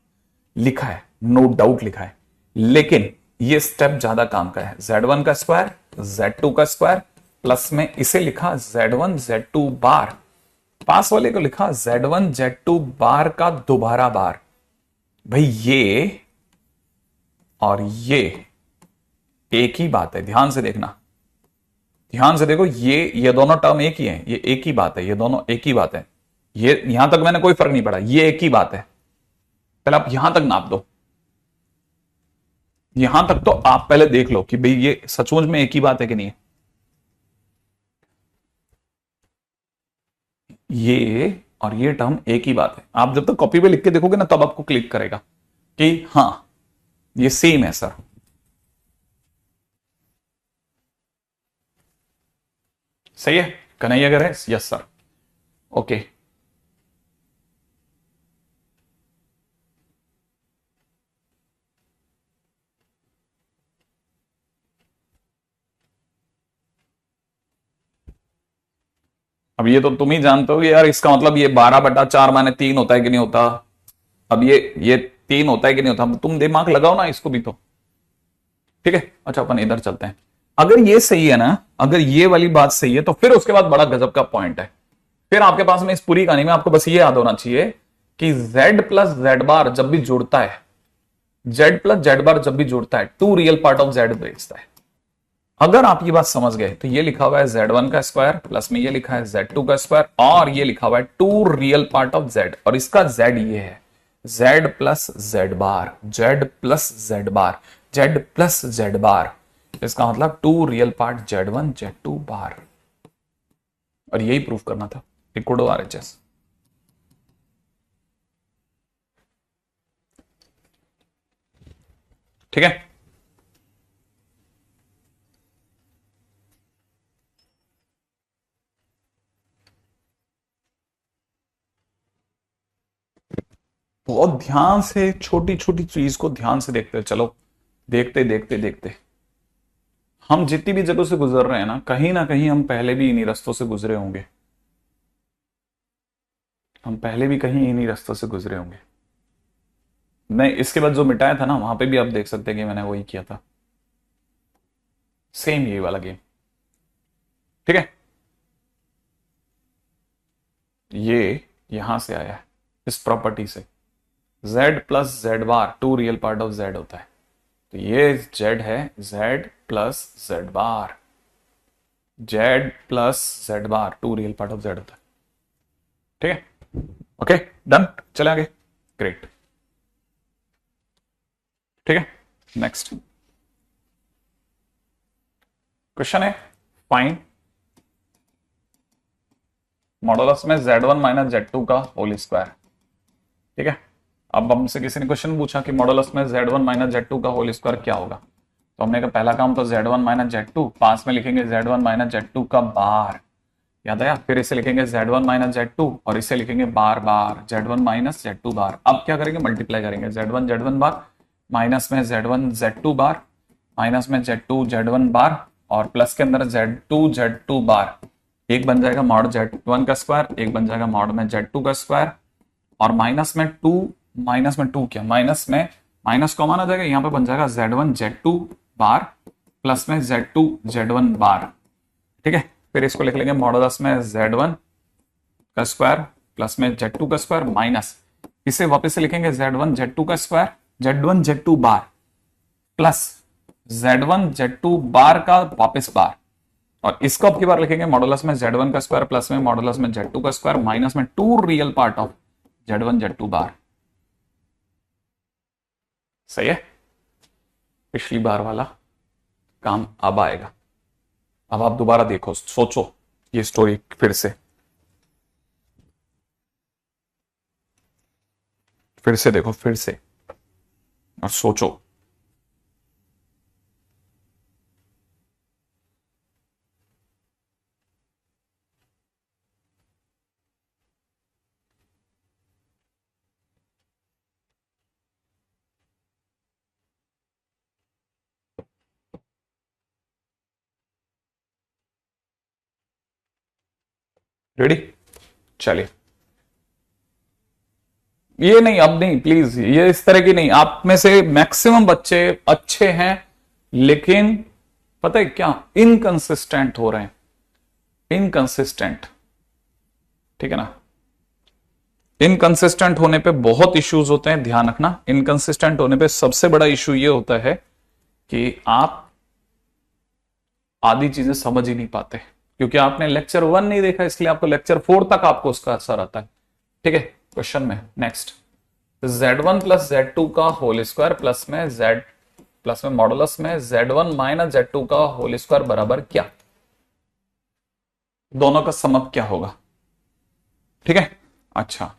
लिखा है, नो डाउट लिखा है, लेकिन ये स्टेप ज्यादा काम का है। z1 का स्क्वायर z2 का स्क्वायर प्लस में इसे लिखा z1 z2 बार, पास वाले को लिखा z1 z2 बार का दोबारा बार। भाई ये और ये एक ही बात है, ध्यान से देखना, ध्यान से देखो, ये दोनों टर्म एक ही है, ये एक ही बात है, ये दोनों एक ही बात है, ये यहां तक मैंने कोई फर्क नहीं पड़ा, ये एक ही बात है। पहले आप यहां तक नाप दो, यहां तक तो आप पहले देख लो कि भाई ये सचमुच में एक ही बात है कि नहीं है। ये और ये टर्म एक ही बात है। आप जब तक कॉपी पे लिख के देखोगे ना तब आपको क्लिक करेगा कि हाँ ये सेम है सर। सही है, कन्हैया अगर है, यस सर, ओके। अब ये तो तुम ही जानते हो कि यार इसका मतलब ये 12/4 माने 3 होता है कि नहीं होता। अब ये 3 होता है कि नहीं होता, तुम दिमाग लगाओ ना इसको भी तो, ठीक है। अच्छा अपन इधर चलते हैं, अगर ये सही है ना, अगर ये वाली बात सही है तो फिर उसके बाद बड़ा गजब का पॉइंट है। फिर आपके पास में इस पूरी कहानी में आपको बस ये याद होना चाहिए कि z प्लस जेड बार जब भी जुड़ता है, z प्लस जेड बार जब भी जुड़ता है, two real part of z भेजता है। अगर आप ये बात समझ गए तो ये लिखा हुआ है z1 का स्क्वायर प्लस में ये लिखा है z2 का स्क्वायर और ये लिखा हुआ है two real part of z, और इसका z ये है z plus z bar, z plus z bar, z plus z bar, इसका मतलब to real part z1 z2 बार। और यही प्रूफ करना था, इक्वल RHS। ठीक है, बहुत ध्यान से छोटी छोटी चीज को ध्यान से देखते चलो, देखते देखते देखते हम जितनी भी जगहों से गुजर रहे हैं ना कहीं हम पहले भी इन्हीं रास्तों से गुजरे होंगे, हम पहले भी कहीं इन्हीं रास्तों से गुजरे होंगे। मैं इसके बाद जो मिटाया था ना वहां पे भी आप देख सकते हैं कि मैंने वही किया था, सेम यही वाला गेम। ठीक है, ये यहां से आया है इस प्रॉपर्टी से, z plus z bar two real part of z होता है, तो ये z है z plus z bar, z plus z bar two real part of z होता है। ठीक है, ओके डन, चले आगे, ग्रेट। ठीक है, नेक्स्ट क्वेश्चन है फाइंड मॉडुलस में z1 माइनस z2 का होल स्क्वायर। ठीक है, अब हमसे किसी ने क्वेश्चन पूछा कि मॉडुलस में z1 माइनस z2 का होल स्क्वायर क्या होगा, तो हमने कहा पहला काम तो z1 माइनस z2, पास में लिखेंगे z1 माइनस z2 का बार, याद आया, फिर इसे लिखेंगे z1 माइनस z2 और इसे लिखेंगे बार बार z1 माइनस z2 बार। अब क्या करेंगे, मल्टीप्लाई करेंगे z1 z1 बार, माइनस में z1 z2 बार, माइनस में z2 z1 बार और प्लस के अंदर z2 z2 बार, एक बन जाएगा मॉड z1 का स्क्वायर, एक बन जाएगा मॉड में z2 का स्क्वायर, और माइनस में टू क्या, माइनस में माइनस कॉमन आ जाएगा, यहां पे बन जाएगा z1 z2 बार प्लस में z2 z1 बार। ठीक है, फिर इसको लिख लेंगे मॉडुलस में z1 का स्क्वायर प्लस में z2 का स्क्वायर माइनस, इसे वापस से लिखेंगे z1 z2 का स्क्वायर z1 z2 बार प्लस z1 z2 बार का वापस बार, और इसको अब की बार लिखेंगे मॉडुलस में z1 का स्क्वायर प्लस में मॉडुलस में z2 का स्क्वायर माइनस में two real part of z1 z2 bar. सही है, पिछली बार वाला काम अब आएगा। अब आप दोबारा देखो, सोचो ये स्टोरी फिर से देखो, फिर से और सोचो। रेडी, चलिए। ये नहीं, अब नहीं प्लीज, ये इस तरह की नहीं, आप में से मैक्सिमम बच्चे अच्छे हैं लेकिन पता है क्या, इनकंसिस्टेंट हो रहे हैं, इनकंसिस्टेंट। ठीक है ना, इनकंसिस्टेंट होने पे बहुत इश्यूज होते हैं, ध्यान रखना। इनकंसिस्टेंट होने पे सबसे बड़ा इश्यू ये होता है कि आप आधी चीजें समझ ही नहीं पाते, क्योंकि आपने लेक्चर 1 नहीं देखा, इसलिए आपको लेक्चर 4 तक आपको उसका असर आता है। ठीक है, क्वेश्चन में नेक्स्ट, z1 प्लस z2 का होल स्क्वायर प्लस में मॉडुलस में z1 माइनस z2 का होल स्क्वायर बराबर क्या, दोनों का समअप क्या होगा। ठीक है, अच्छा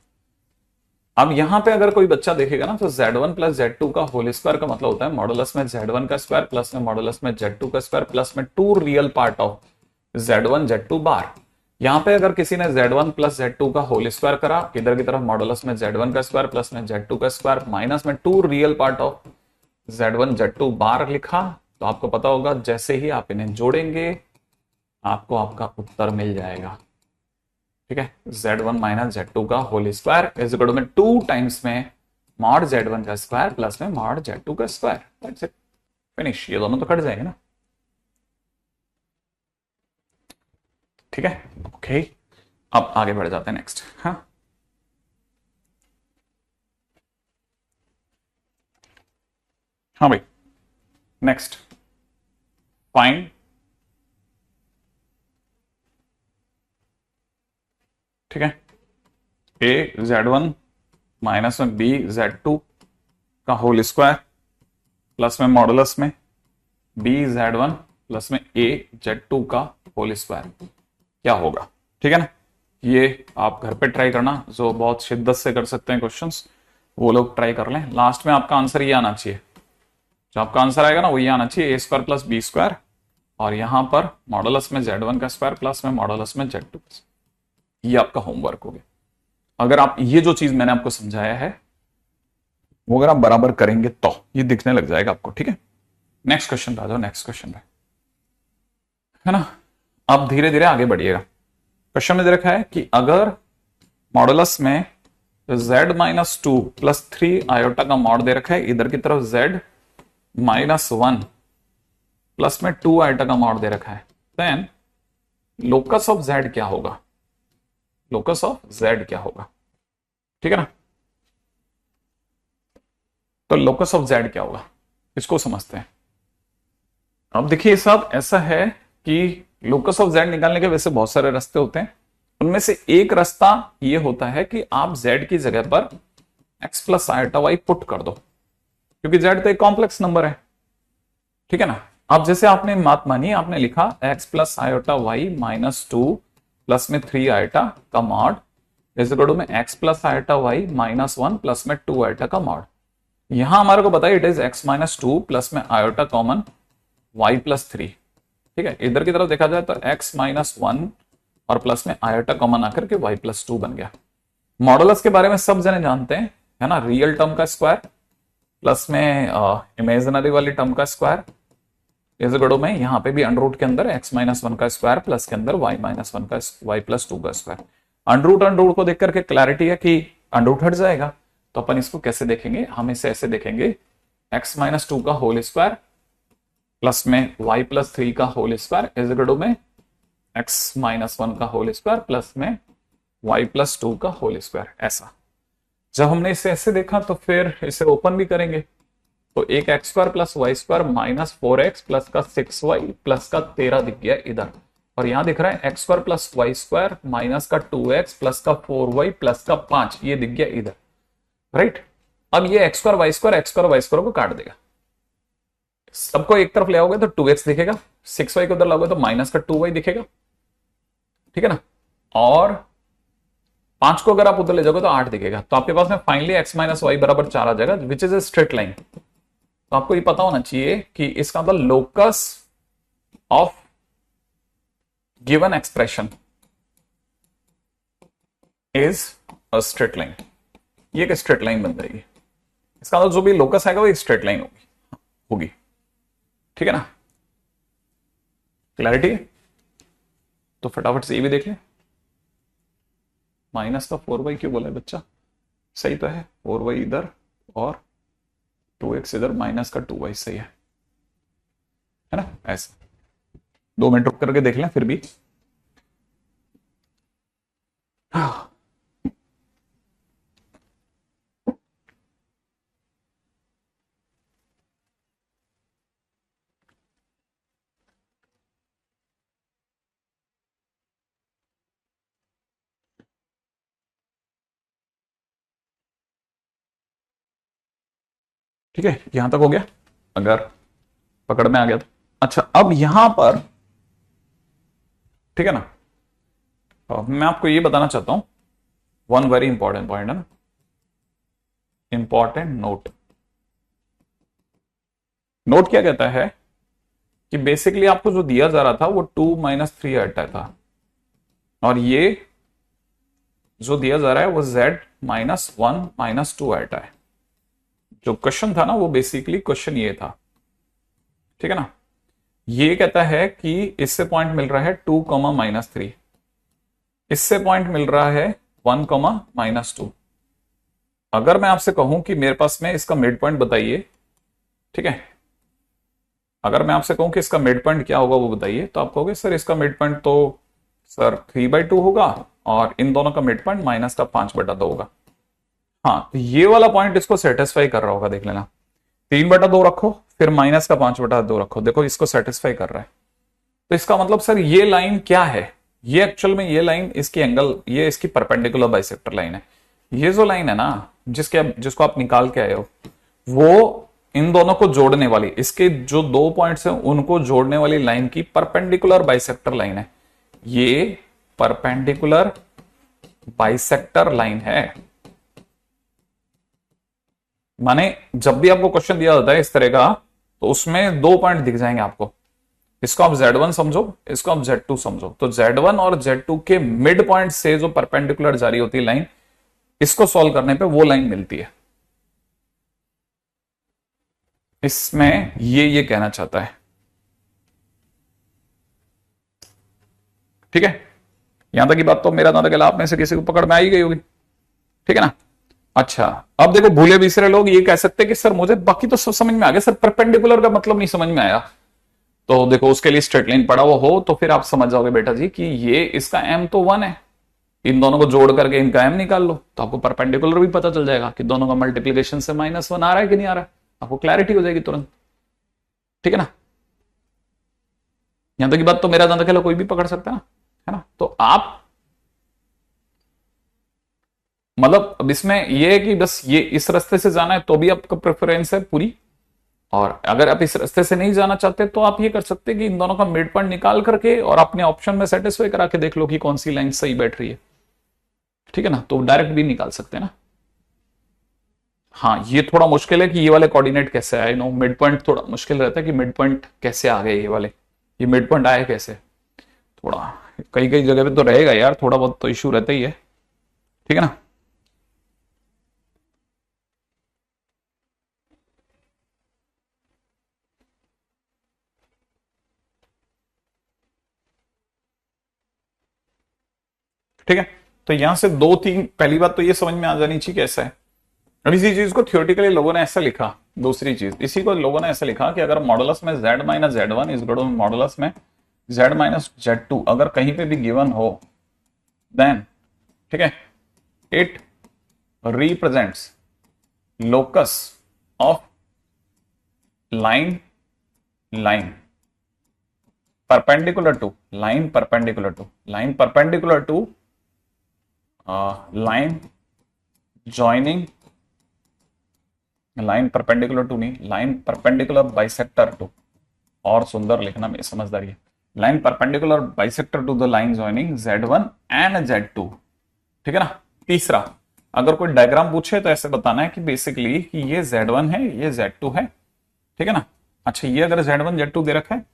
अब यहां पे अगर कोई बच्चा देखेगा ना, तो z1 प्लस z2 का होल स्क्वायर का मतलब होता है मॉडुलस में z1 का स्क्वायर प्लस में मॉडुलस में z2 का स्क्वायर प्लस में two real part of z1 z2 bar. यहां पे अगर किसी ने z1 प्लस z2 का होल स्क्वायर करा, इधर की तरफ मॉडुलस में z1 का स्क्वायर प्लस में z2 का स्क्वायर माइनस में two real part of z1 z2 bar लिखा, तो आपको पता होगा जैसे ही आप इन्हें जोड़ेंगे आपको आपका उत्तर मिल जाएगा। ठीक है, z1 माइनस z2 का whole square is equal to में 2 टाइम्स में मॉड z1 का स्क्वायर प्लस में मॉड z2 का स्क्वायर, दैट्स इट, फिनिश। ये दोनों तो कट जाएंगे ना। ठीक है, ओके, अब आगे बढ़ जाते हैं नेक्स्ट। हाँ हाँ भाई, नेक्स्ट फाइंड ठीक है a z1 माइनस में b z2 का होल स्क्वायर प्लस में मॉडुलस में b z1 प्लस में a z2 का होल स्क्वायर क्या होगा। ठीक है ना, ये आप घर पे ट्राई करना, जो बहुत शिद्दत से कर सकते हैं क्वेश्चंस वो लोग ट्राई कर लें। लास्ट में आपका आंसर ये आना चाहिए, जो आपका आंसर आएगा ना वो ये आना चाहिए, a square plus b square और यहां पर मॉडुलस में z1 का स्क्वायर प्लस में मॉडुलस में z2 का। ये आपका होमवर्क हो गया। अगर आप ये जो चीज मैंने आपको समझाया है वो अगर आप बराबर करेंगे तो ये दिखने लग जाएगा आपको। ठीक है, नेक्स्ट क्वेश्चन पे आ जाओ, नेक्स्ट क्वेश्चन पे, है ना। अब धीरे धीरे आगे बढ़िएगा। क्वेश्चन में दे रखा है कि अगर मॉडुलस में z minus two plus 3 iota का मॉड दे रखा है, इधर की तरफ z माइनस 1 प्लस में 2 आयोटा का मॉड दे रखा है, देन लोकस ऑफ z क्या होगा। लोकस ऑफ जेड क्या होगा, ठीक है ना। तो लोकस ऑफ जेड क्या होगा इसको समझते हैं। अब देखिए साहब, ऐसा है कि लोकस ऑफ जेड निकालने के वैसे बहुत सारे रास्ते होते हैं, उनमें से एक रास्ता ये होता है कि आप जेड की जगह पर x plus iota y put कर दो, क्योंकि जेड तो एक कॉम्प्लेक्स नंबर है, ठीक है ना। अब जैसे आपने बात मानी, आपने लिखा x plus iota y minus 2 plus में 3 आयोटा का मॉड इज इक्वल टू में x plus iota y minus 1 plus में 2 आयोटा का मॉड। यहां हमारे को बताया it is x minus 2 plus में आयोटा कॉमन वाई प्लस 3, ठीक है। इधर की तरफ देखा जाए तो एक्स माइनस 1 और प्लस में आयोटा कॉमन आकर के वाई प्लस 2 बन गया। मॉडुलस के बारे में सब जने जानते हैं, है ना, रियल टर्म का स्क्वायर प्लस में इमेजिनरी वाली टर्म का स्क्वायर इस गड़ो में यहां पे भी अंडररूट के अंदर एक्स माइनस 1 का स्क्वायर प्लस के अंदर वाई माइनस 1 का वाई प्लस 2 का स्क्वायर। अंडररूट को देख करके क्लैरिटी है कि अंडररूट हट जाएगा, तो अपन इसको कैसे देखेंगे, हम इसे ऐसे देखेंगे एक्स माइनस 2 का होल स्क्वायर प्लस में वाई प्लस 3 का होल स्क्वायर इज गड़ो में एक्स माइनस 1 का होल स्क्वायर प्लस में वाई प्लस 2 का होल स्क्वायर। ऐसा जब हमने इसे ऐसे देखा तो फिर इसे ओपन भी करेंगे, तो एक x square plus y square minus 4x plus का 6y प्लस का 13 दिख गया इधर, और यहां दिख रहा है x square plus y square minus का 2x प्लस का 4y प्लस का 5, ये दिख गया इधर, राइट। अब ये एक्स स्क्वायर वाई स्क्वायर को काट देगा, सबको एक तरफ ले आओगे तो 2x दिखेगा, 6y को उधर लाओगे तो माइनस का 2y दिखेगा, ठीक है ना, और 5 को अगर आप उधर ले जाओगे तो 8 दिखेगा। तो आपके पास में फाइनली x माइनस वाई बराबर 4 आ जाएगा, which is a straight line. तो आपको ये पता होना चाहिए कि इसका मतलब locus of given expression is a straight line, ये एक स्ट्रेट लाइन बन जाएगी। इसका मतलब जो भी लोकस आएगा वो एक स्ट्रेट लाइन होगी, ठीक है ना, क्लैरिटी। तो फटाफट से ये भी देख ले, माइनस का 4y क्यों बोला है बच्चा, सही तो है, 4y इधर और 2x इधर, माइनस का 2y सही है ना। ऐसा 2 मिनट रुक करके देख लें फिर भी। ठीक है, यहां तक हो गया, अगर पकड़ में आ गया तो। अच्छा, अब यहां पर ठीक है ना, अब मैं आपको ये बताना चाहता हूं वन वेरी इंपॉर्टेंट पॉइंट है ना, इंपॉर्टेंट नोट। नोट क्या कहता है कि बेसिकली आपको जो दिया जा रहा था वो 2 माइनस 3 आयोटा था, और ये जो दिया जा रहा है वो z माइनस 1 माइनस 2 आयोटा है। जो क्वेश्चन था ना वो बेसिकली क्वेश्चन ये था, ठीक है ना। ये कहता है कि इससे पॉइंट मिल रहा है 2 कॉमा माइनस 3, इससे पॉइंट मिल रहा है 1 कॉमा माइनस 2। अगर मैं आपसे कहूं कि मेरे पास में इसका मिड पॉइंट बताइए, ठीक है, अगर मैं आपसे कहूं कि इसका मिड पॉइंट क्या होगा वो बताइए, तो आप कहोगे सर इसका मिड पॉइंट तो सर 3/2 होगा, और इन दोनों का मिड पॉइंट माइनस का 5/2 होगा। हाँ, तो ये वाला पॉइंट इसको सेटिस्फाई कर रहा होगा, देख लेना। 3/2 रखो, फिर माइनस का 5/2 रखो, देखो इसको सेटिस्फाई कर रहा है। तो इसका मतलब सर ये लाइन क्या है, ये एक्चुअल में ये लाइन इसकी एंगल, ये इसकी परपेंडिकुलर बाइसेक्टर लाइन है। ये जो लाइन है ना जिसको आप निकाल के आए हो, वो इन दोनों को जोड़ने वाली, इसके जो 2 पॉइंट्स हैं उनको जोड़ने वाली लाइन की परपेंडिकुलर बाइसेक्टर लाइन है। ये परपेंडिकुलर बाइसेक्टर लाइन है, माने जब भी आपको क्वेश्चन दिया जाता है इस तरह का, तो उसमें 2 पॉइंट दिख जाएंगे आपको। इसको आप Z1 समझो, इसको आप Z2 समझो। तो Z1 और Z2 के मिड पॉइंट से जो परपेंडिकुलर जारी होती है लाइन, इसको सॉल्व करने पे वो लाइन मिलती है। इसमें ये कहना चाहता है, ठीक है। यहां तक की बात तो मेरा ना तो आप में से किसी को पकड़ में आई गई होगी, ठीक है ना। अच्छा, अब देखो भूले बिसरे लोग ये कह सकते हैं कि सर मुझे बाकी तो सब समझ में आ गया, सर परपेंडिकुलर का मतलब नहीं समझ में आया। तो देखो उसके लिए स्ट्रेट लाइन पड़ा हुआ हो तो फिर आप समझ जाओगे बेटा जी कि ये इसका m तो 1 है, इन दोनों को जोड़ करके इनका m निकाल लो तो आपको परपेंडिकुलर भी पता चल जाएगा कि दोनों का मल्टीप्लीकेशन से -1 आ रहा है कि नहीं आ रहा है, आपको क्लैरिटी हो जाएगी तुरंत। ठीक है ना, यहां तक की बात तो मेरा दांत खेला कोई भी पकड़ सकता है ना। तो आप मतलब अब इसमें ये है कि बस ये इस रास्ते से जाना है तो भी आपका प्रेफरेंस है पूरी, और अगर आप इस रास्ते से नहीं जाना चाहते तो आप ये कर सकते हैं कि इन दोनों का मिड पॉइंट निकाल करके और अपने ऑप्शन में सेटिस्फाई करा के देख लो कि कौन सी लाइन सही बैठ रही है। ठीक है ना, तो डायरेक्ट भी निकाल सकते हैं ना। हाँ ये थोड़ा मुश्किल है कि ये वाले कोऑर्डिनेट कैसे आए, नो मिड पॉइंट थोड़ा मुश्किल रहता है कि मिड पॉइंट कैसे आ गए, ये वाले ये मिड पॉइंट आए कैसे, थोड़ा कई कई जगह पे तो रहेगा यार, थोड़ा बहुत तो इश्यू रहता ही है। ठीक है ना, ठीक है। तो यहां से दो तीन, पहली बात तो ये समझ में आ जानी चाहिए कैसा है। और इसी चीज को थियोरेटिकली लोगों ने ऐसा लिखा, दूसरी चीज इसी को लोगों ने ऐसा लिखा कि अगर मॉडुलस में z minus z one is equal to modulus में z माइनस जेड टू अगर कहीं पे भी गिवन हो, देन ठीक है it represents locus of line line perpendicular to line perpendicular to line perpendicular to line joining line perpendicular to नहीं, line perpendicular bisector to, और सुंदर लिखना में समझदारी है, line perpendicular bisector to the line joining z1 and z2। ठीक है ना। तीसरा, अगर कोई डायग्राम पूछे तो ऐसे बताना है कि बेसिकली कि ये z1 है ये z2 है। ठीक है ना। अच्छा ये अगर z1 z2 दे रखा है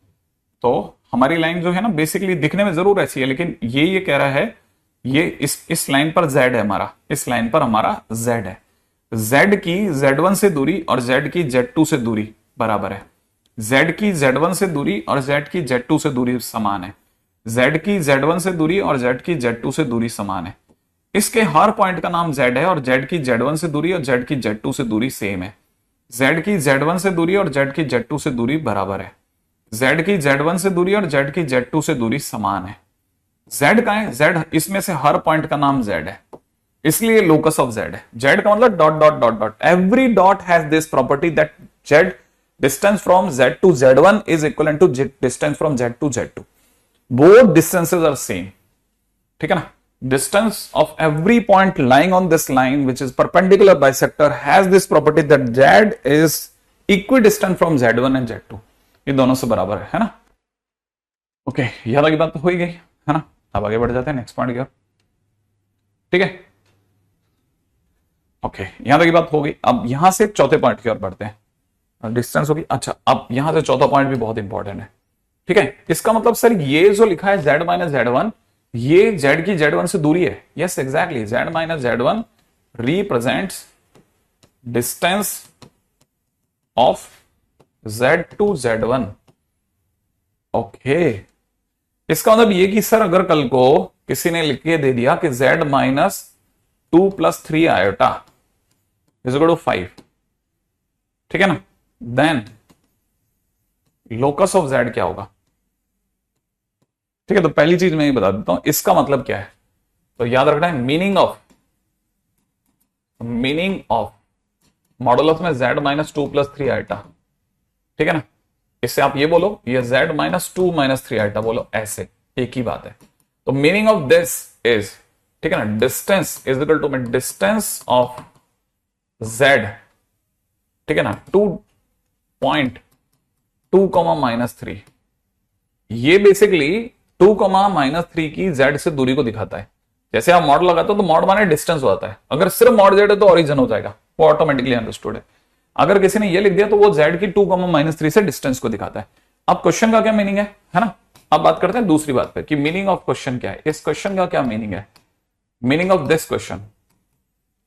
तो हमारी लाइन जो है ना बेसिकली दिखने में जरूर ऐसी है, लेकिन ये कह रहा है ये इस लाइन पर z है हमारा, इस लाइन पर हमारा z है, z की z1 से दूरी और z की z2 से दूरी बराबर है, z की z1 से दूरी और z की z2 से दूरी समान है, z की z1 से दूरी और z की z2 से दूरी समान है, इसके हर पॉइंट का नाम z है और z की z1 से दूरी और z की z2 से दूरी सेम है, z की z1 से दूरी और z की z2 से दूरी बराबर है, z की z1 से दूरी और z की z2 से दूरी समान है। z का है, z इसमें से हर पॉइंट का नाम z है, इसलिए लोकस ऑफ z है। z का मतलब dot dot dot dot, every dot has this property that z distance from z to z1 is equal to distance from z to z2, both distances are same. ठीक है ना। Distance of every point lying on this line which is perpendicular bisector has this property that z is equidistant from z1 and z2, ये दोनों से बराबर है ना। Okay यहां तक की बात तो हो ही गई है ना। अब आगे बढ़ जाते हैं नेक्स्ट पॉइंट की ओर। ठीक है ओके यहां तक की बात हो गई। अब यहां से चौथे पॉइंट की ओर बढ़ते हैं, डिस्टेंस होगी। अच्छा अब यहां से चौथा पॉइंट भी बहुत इंपॉर्टेंट है। ठीक है, इसका मतलब सर ये जो लिखा है z माइनस जेड वन, ये z की z1 से दूरी है। Yes exactly, z minus z one represents distance of z to z1। Okay इसका मतलब ये कि सर अगर कल को किसी ने लिख के दे दिया कि z minus 2 plus 3 iota is equal to 5, ठीक है ना, देन लोकस ऑफ z क्या होगा। ठीक है, तो पहली चीज मैं ये बता देता हूं इसका मतलब क्या है। तो याद रखना है मीनिंग ऑफ मॉडुलस में z माइनस 2 प्लस 3 आयोटा। ठीक है ना, इससे आप ये बोलो ये z माइनस 2 माइनस 3 आयोटा बोलो, ऐसे एक ही बात है। तो मीनिंग ऑफ दिस इज, ठीक है ना, डिस्टेंस इज इक्वल टू में डिस्टेंस ऑफ z, ठीक है ना, 2.2 माइनस 3, ये बेसिकली 2 माइनस 3 की z से दूरी को दिखाता है। जैसे आप मॉड लगाते हो तो मॉड माने डिस्टेंस होता है, अगर सिर्फ मॉड z है तो ओरिजिन हो जाएगा, वो ऑटोमेटिकली अंडरस्टूड है। अगर किसी ने ये लिख दिया तो वो z की 2 माइनस 3 से डिस्टेंस को दिखाता है। अब क्वेश्चन का क्या मीनिंग है ना। अब बात करते हैं दूसरी बात पे कि मीनिंग ऑफ क्वेश्चन क्या है। इस क्वेश्चन का क्या मीनिंग है, मीनिंग ऑफ दिस क्वेश्चन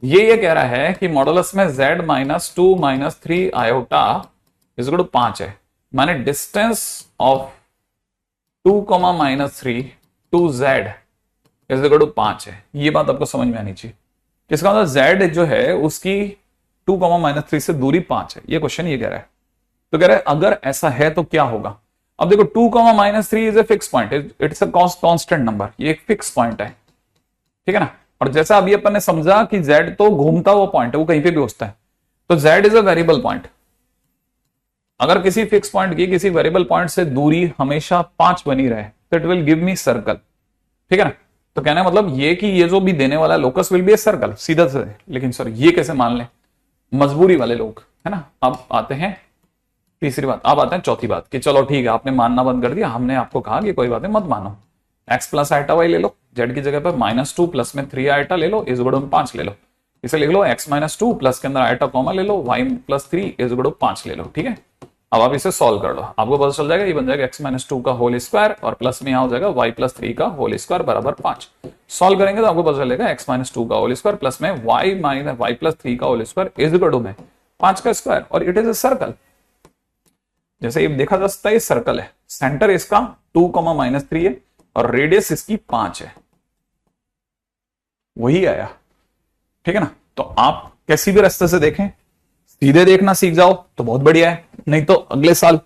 ये कह रहा है कि मॉडुलस में z minus 2 minus 3 iota is equal to 5 है, माने distance of 2 minus 3 to z is equal to 5 है। ये बात आपको समझ में आनी चाहिए। इसका मतलब z जो है उसकी 2 माइनस 3 से दूरी 5 है, ये क्वेश्चन ये कह रहा है। तो कह रहा है अगर ऐसा है तो क्या होगा। अब देखो 2 minus 3 is a fix point, it's a constant number, ये एक फिक्स पॉइंट है। ठीक है ना। और जैसा अभी अपन ने समझा कि z तो घूमता हुआ पॉइंट है, वो कहीं पे भी होता है, तो z is a variable point. अगर किसी फिक्स पॉइंट की किसी वेरिएबल पॉइंट से दूरी हमेशा 5 बनी रहे तो it will give me circle, ठीक है ना। तो कहने का मतलब ये कि ये जो भी देने वाला locus will be a circle, सीधा से। लेकिन सर ये कैसे मान ले, मजबूरी वाले लोग, है ना। अब आते हैं तीसरी बात, अब आते हैं चौथी बात कि चलो ठीक है आपने मानना बंद कर दिया, हमने आपको कहा कि कोई बात नहीं मत मानो, x प्लस आइटा वाई ले लो, z की जगह पर -2 प्लस में 3 आइटा ले लो, इज इक्वल टू 5 ले लो। इसे लिख लो x -2 प्लस के अंदर आइटा कॉमा ले लो, y plus 3 is equal to 5 ले लो, ठीक है। अब आप इसे सॉल्व कर लो, आपको पता चल जाएगा ये बन जाएगा x -2 का होल स्क्वायर और प्लस में यहां हो जाएगा y प्लस 3 का होल स्क्वायर बराबर 5। सॉल्व करेंगे तो आपको पता चलेगा x -2 का होल स्क्वायर प्लस में y प्लस 3 का whole square is equal to में 5 का स्क्वायर, और इट इज अ सर्कल। जैसे ये देखा जा सकता है, ये सर्कल है, सेंटर इसका 2, -3 है और रेडियस इसकी 5 है, वही आया, ठीक है ना। तो आप कैसी भी रास्ते से देखें, सीधे देखना सीख जाओ तो बहुत बढ़िया है, नहीं तो अगले साल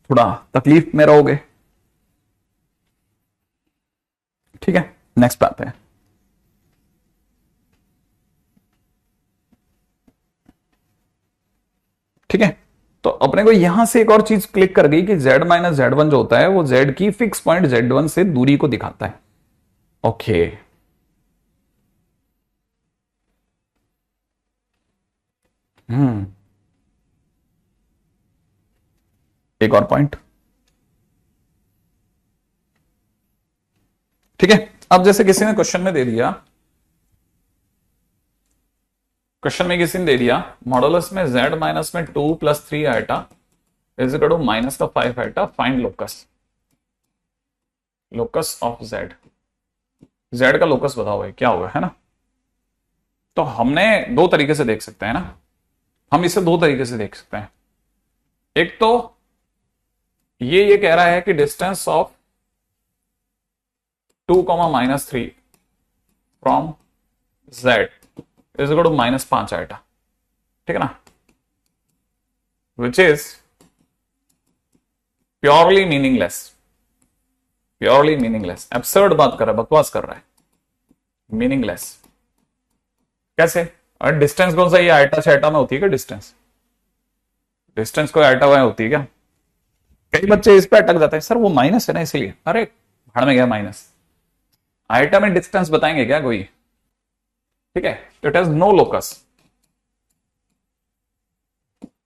थोड़ा तकलीफ में रहोगे, ठीक है। नेक्स्ट बात है, ठीक है। तो अपने को यहां से एक और चीज क्लिक कर गई कि z माइनस Z1 जो होता है वो z की फिक्स पॉइंट Z1 से दूरी को दिखाता है। ओके, एक और पॉइंट, ठीक है। अब जैसे किसी ने क्वेश्चन में दे दिया, क्वेश्चन में किसी ने दे दिया मॉडुलस में z माइनस में 2 plus 3 iota is equal to minus का 5 iota, find locus, locus of z, z का लोकस बताओ भाई क्या होगा, है ना। तो हमने दो तरीके से देख सकते हैं ना, हम इसे दो तरीके से देख सकते हैं। एक तो ये कह रहा है कि distance of 2, -3 from z is equal to -5 iota, ठीक है ना, which is purely meaningless, purely meaningless, absurd बात कर रहा है, बकवास कर रहा है, मीनिंगलेस कैसे। और डिस्टेंस कौन सा, ये आइटा से आइटा में होती है क्या डिस्टेंस, डिस्टेंस कोई आइटा में होती है क्या। कई बच्चे इस पे अटक जाते हैं, सर वो माइनस है ना इसलिए, अरे भाड़ में गया माइनस, आइटा में डिस्टेंस बताएंगे क्या कोई, ठीक है। It has no locus,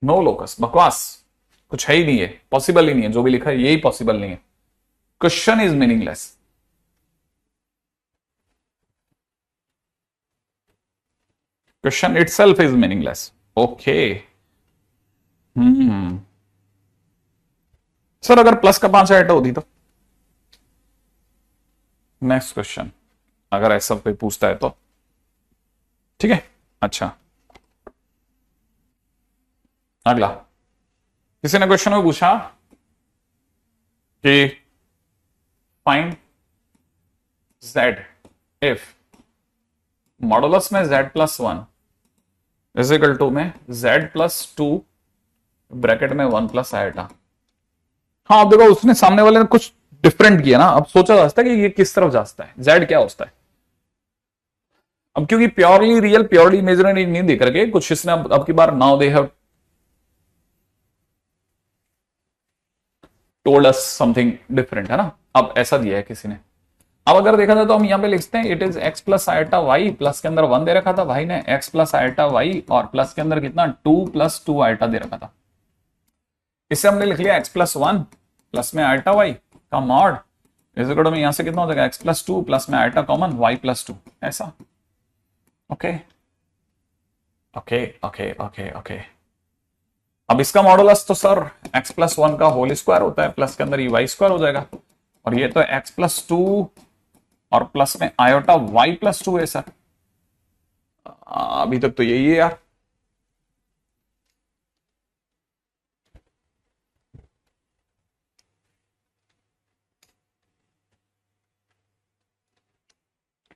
no locus, बकवास, कुछ है ही नहीं है, पॉसिबल ही नहीं है, जो भी लिखा है यही पॉसिबल नहीं है, question is meaningless. Question itself is meaningless, okay. Sir अगर प्लस का 5 आइटा होती तो, नेक्स्ट क्वेश्चन अगर ऐसा कोई पूछता है तो, ठीक है। अच्छा, अगला किसी ने क्वेश्चन में पूछा कि फाइंड z इफ मॉडुलस में z plus 1 is equal to में z प्लस 2 ब्रैकेट में 1 प्लस आइटा। हाँ आप देखो उसने सामने वाले ने कुछ डिफरेंट किया ना, अब सोचा जा सकता है कि ये किस तरफ जा सकता है, z क्या होता है। अब क्योंकि प्योरली रियल प्योरली इमेजिनरी नहीं दिख रखे, कुछ इसने अब की बार now they have told us something different, है ना। अब ऐसा दिया है किसी ने, अब अगर देखा जाए तो हम यहां पे लिखते हैं it is x plus iota y, plus के अंदर 1 दे रखा था भाई ने, x प्लस आइटा वाई और प्लस के अंदर कितना 2 प्लस 2 आइटा दे रखा था। इससे हमने लिख लिया x प्लस 1 प्लस में आइटा वाई का मॉड इज इक्वल टू में यहां से कितना हो जाएगा x प्लस 2 प्लस में आइटा कॉमन y प्लस 2, ऐसा। Okay okay okay okay okay. अब इसका मॉडुलस तो सर x प्लस 1 का होल स्क्वायर होता है, प्लस के अंदर ये y स्क्वायर हो जाएगा, और ये तो x प्लस 2 और प्लस में आयोटा y प्लस 2 है सर। अभी तक तो यही है यार,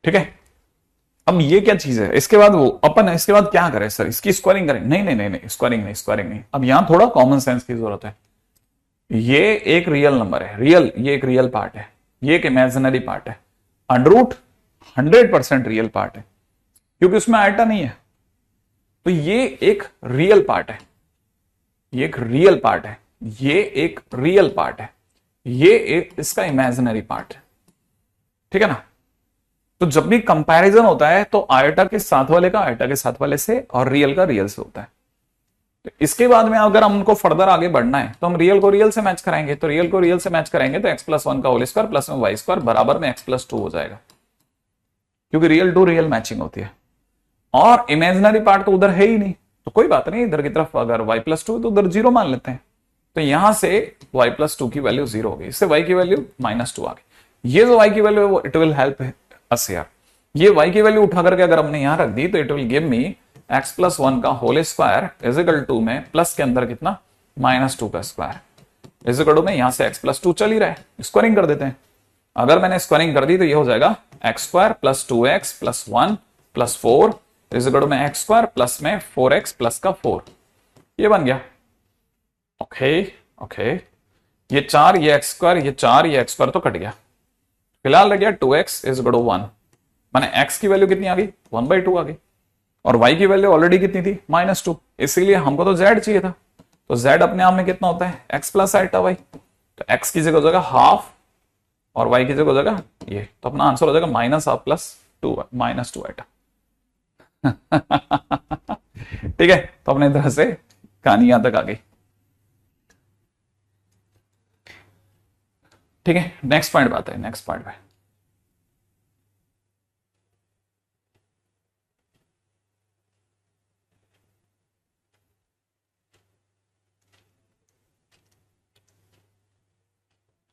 ठीक है। अब ये क्या चीज है, इसके बाद वो अपन इसके बाद क्या करें सर, इसकी स्क्वायरिंग करें, नहीं नहीं नहीं नहीं, स्क्वायरिंग नहीं, स्क्वायरिंग नहीं। अब यहां थोड़ा कॉमन सेंस की जरूरत है, ये एक रियल नंबर है, रियल, ये एक रियल पार्ट है, ये एक इमेजिनरी पार्ट है, अंडर रूट 100% रियल पार्ट है, क्योंकि उसमें आयटा नहीं है। तो ये एक रियल पार्ट है, ये एक रियल पार्ट है, ये एक रियल पार्ट है, ये एक इसका इमेजिनरी पार्ट है, ठीक है ना। तो जब भी कंपैरिजन होता है तो आयटा के साथ वाले का आयटा के साथ वाले से और रियल का रियल से होता है। तो इसके बाद में अगर हमको फर्दर आगे बढ़ना है तो हम रियल को रियल से मैच कराएंगे, तो रियल को रियल से मैच कराएंगे तो x+1 का होल स्क्वायर प्लस में वाई स्क्वायर बराबर में x+2 हो जाएगा, क्योंकि रियल टू रियल मैचिंग होती है। और इमेजिनरी पार्ट तो उधर है ही नहीं, तो कोई बात नहीं, इधर की तरफ अगर y+2 तो उधर 0 मान लेते हैं। तो यहां से y+2 की वैल्यू 0 हो गई, इससे y की वैल्यू -2 आ गई। ये जो y की वैल्यू है वो इट विल हेल्प अस यार। ये y की वैल्यू उठा करके अगर हमने यहां रख दी तो it will give me x+1 का whole square is equal to में प्लस के अंदर कितना -2 का स्क्वायर इज इक्वल टू में, यहां से x+2 चल ही रहा है, स्क्वायरिंग कर देते हैं। अगर मैंने स्क्वायरिंग कर दी तो ये हो जाएगा x² + 2x + 1 + 4 is equal to में x² प्लस में 4x प्लस का 4, ये बन गया। ओके ओके, ये 4 ये x², ये 4 ये x² तो कट गया, फिलहाल रह गया 2x इज इक्वल टू 1, माने x की वैल्यू कितनी आ गई 1/2 आ गई, और y की वैल्यू ऑलरेडी कितनी थी -2, इसीलिए हमको तो z चाहिए था। तो z अपने आप में कितना होता है x + आयटा y, तो x की जगह हो जाएगा हाफ और y की जगह हो जाएगा ये, तो अपना आंसर हो जाएगा -2 आयटा। ठीक है, तो अपने तरह से कहानी यहां तक आ गई। ठीक है, नेक्स्ट पॉइंट बात है, नेक्स्ट पॉइंट पे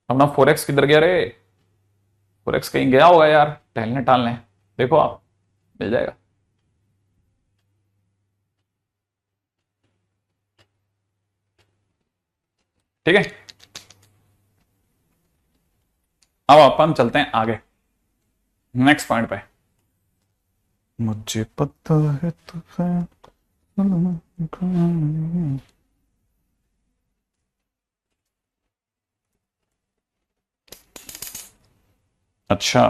अपना 4x किधर गया रे, 4x कहीं गया होगा यार टहलने टालने, देखो आप मिल जाएगा। ठीक है, अब अपन चलते हैं आगे नेक्स्ट पॉइंट पे। मुझे पता है तुझे, अच्छा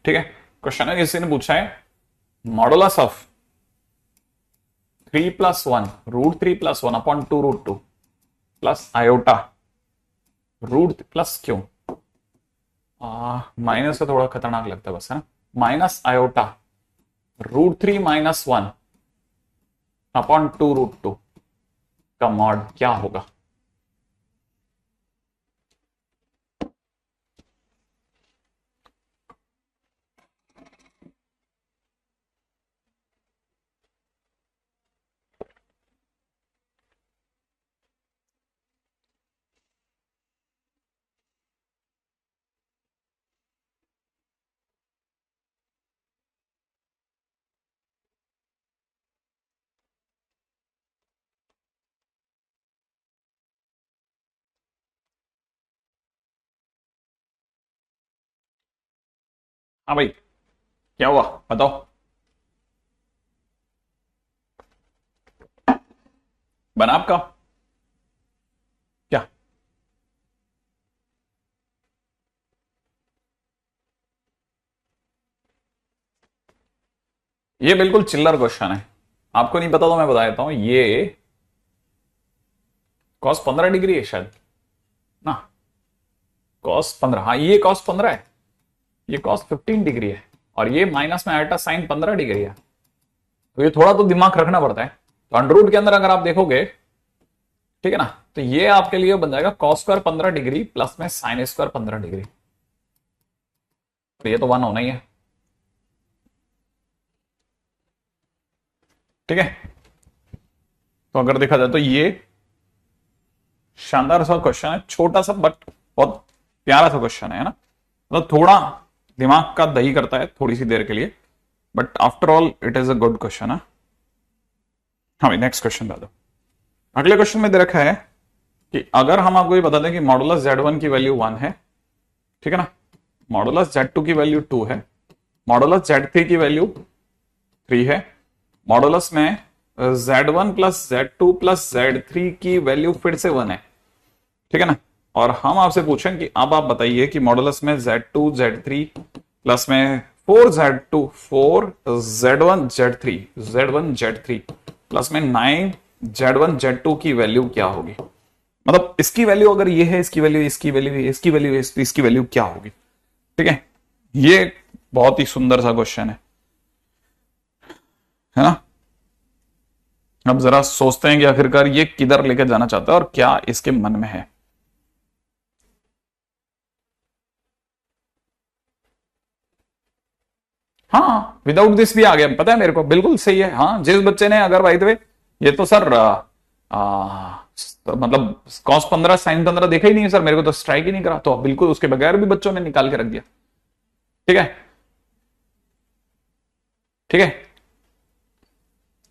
ठीक है, क्वेश्चन है किसी ने पूछा है modulus of 3 + 1 √3 + 1 upon 2√2 plus iota root plus क्यों, माइनस का थोड़ा खतरनाक लगता है बस, है ना, माइनस आयोटा √3 - 1 अपॉन 2√2 का मॉड क्या होगा। हाँ भाई, क्या हुआ बताओ, बना आपका क्या। ये बिल्कुल चिल्लर क्वेश्चन है, आपको नहीं पता तो मैं बता देता हूं, ये cos 15 डिग्री है शायद ना, cos 15, हाँ ये cos 15 है, ये cos 15 डिग्री है, और ये माइनस में आयटा sin 15 डिग्री है। तो ये थोड़ा तो दिमाग रखना पड़ता है। तो अंडर रूट के अंदर अगर आप देखोगे, ठीक है ना, तो ये आपके लिए बन जाएगा cos² 15 डिग्री प्लस में sin² 15 डिग्री, तो ये तो 1 होना ही है। ठीक है, तो अगर देखा जाए तो ये शानदार सा क्वेश्चन है, छोटा सा बट बहुत प्यारा सा क्वेश्चन है ना, मतलब थोड़ा दिमाग का दही करता है थोड़ी सी देर के लिए, but after all it is a good question है। हाँ भाई, नेक्स्ट क्वेश्चन बता दो। अगले क्वेश्चन में दे रखा है कि अगर हम आपको ये बता दें कि मॉडुलस Z1 की वैल्यू 1 है, ठीक है ना, मॉडुलस Z2 की वैल्यू 2 है, मॉडुलस Z3 की वैल्यू 3 है, मॉडुलस में Z1 + Z2 + Z3 की वैल्यू फिर से 1 है, ठीक है ना, और हम आपसे पूछें कि अब आप बताइए कि मॉडुलस में Z2 Z3 प्लस में 4Z1 Z3 प्लस में 9Z1 Z2 की वैल्यू क्या होगी? मतलब इसकी वैल्यू अगर ये है, इसकी वैल्यू, इसकी वैल्यू, इसकी वैल्यू, इसकी वैल्यू क्या होगी? ठीक है, ये बहुत ही सुंदर सा क्वेश्चन है ना? अब जरा सोचते हैं कि आखिरकार ये किधर लेके जाना चाहता है और क्या इसके मन में है। हाँ, विदाउट दिस भी आ गया, पता है मेरे को, बिल्कुल सही है। हाँ, जिस बच्चे ने, अगर भाई वे ये तो सर मतलब कॉस 15 साइन 15 देखा ही नहीं है सर, मेरे को तो स्ट्राइक ही नहीं करा, तो बिल्कुल उसके बगैर भी बच्चों ने निकाल के रख दिया। ठीक है, ठीक है।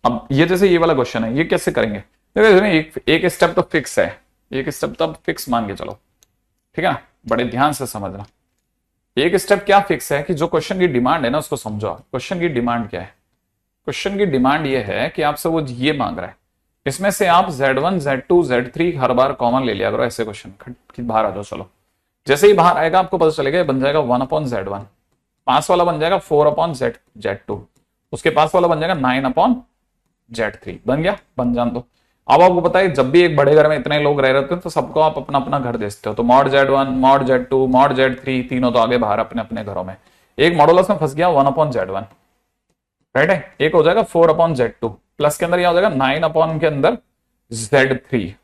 अब ये जैसे ये वाला क्वेश्चन है, ये कैसे करेंगे? देखो इसमें एक स्टेप तो फिक्स है, एक स्टेप तो फिक्स मान के चलो, ठीक है ना? बड़े ध्यान से समझना। एक स्टेप क्या फिक्स है कि जो क्वेश्चन की डिमांड है ना उसको समझो। क्वेश्चन की डिमांड क्या है? क्वेश्चन की डिमांड ये है कि आपसे वो ये मांग रहा है, इसमें से आप Z1 Z2 Z3 हर बार कॉमन ले लिया करो। ऐसे क्वेश्चन बाहर आ जाओ, चलो। जैसे ही बाहर आएगा आपको पता चलेगा, बन जाएगा 1/Z1, पास वाला बन जाएगा 4/Z2, उसके पास वाला बन जाएगा 9/Z3। बन गया, बन जान दो। अब आपको पता है जब भी एक बड़े घर में इतने लोग रह रहे हैं तो सबको आप अपना अपना घर देते हो, तो mod Z1 mod Z2 mod Z3 तीनों तो आगे बाहर अपने अपने घरों में। एक मॉडुलस में फंस गया 1/Z1, राइट है। एक हो जाएगा 4/Z2, प्लस के अंदर यह हो जाएगा 9 के अंदर Z3।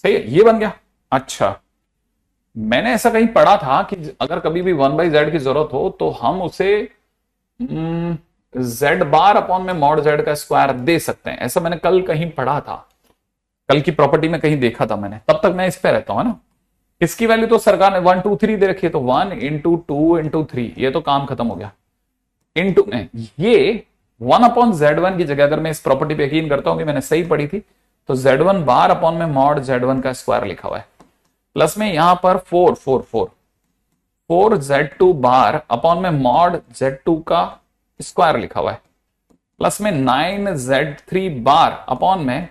सही है, ये बन गया। अच्छा, मैंने ऐसा कहीं पढ़ा था कि अगर कभी भी 1/Z की जरूरत हो तो हम उसे Z बार अपॉन में mod Z का स्क्वायर दे सकते हैं, ऐसा मैंने कल कहीं पढ़ा था, कल की प्रॉपर्टी में कहीं देखा था मैंने, तब तक मैं इस पे रहता हूं ना। इसकी वैल्यू तो सरकार ने 1 2 3 दे रखी है, तो 1 × 2 × 3, ये तो काम खत्म हो गया। इंटू ये 1/Z1 की जगह अगर मैं इस प्रॉपर्टी पे यकीन करता हूं कि मैंने सही पढ़ी थी, तो Z1 बार अपॉन में mod Z1 का स्क्वायर लिखा हुआ है, प्लस में यहां पर 4Z2 बार अपॉन में mod Z2 का स्क्वायर लिखा हुआ है, प्लस में 9Z3 बार अपॉन में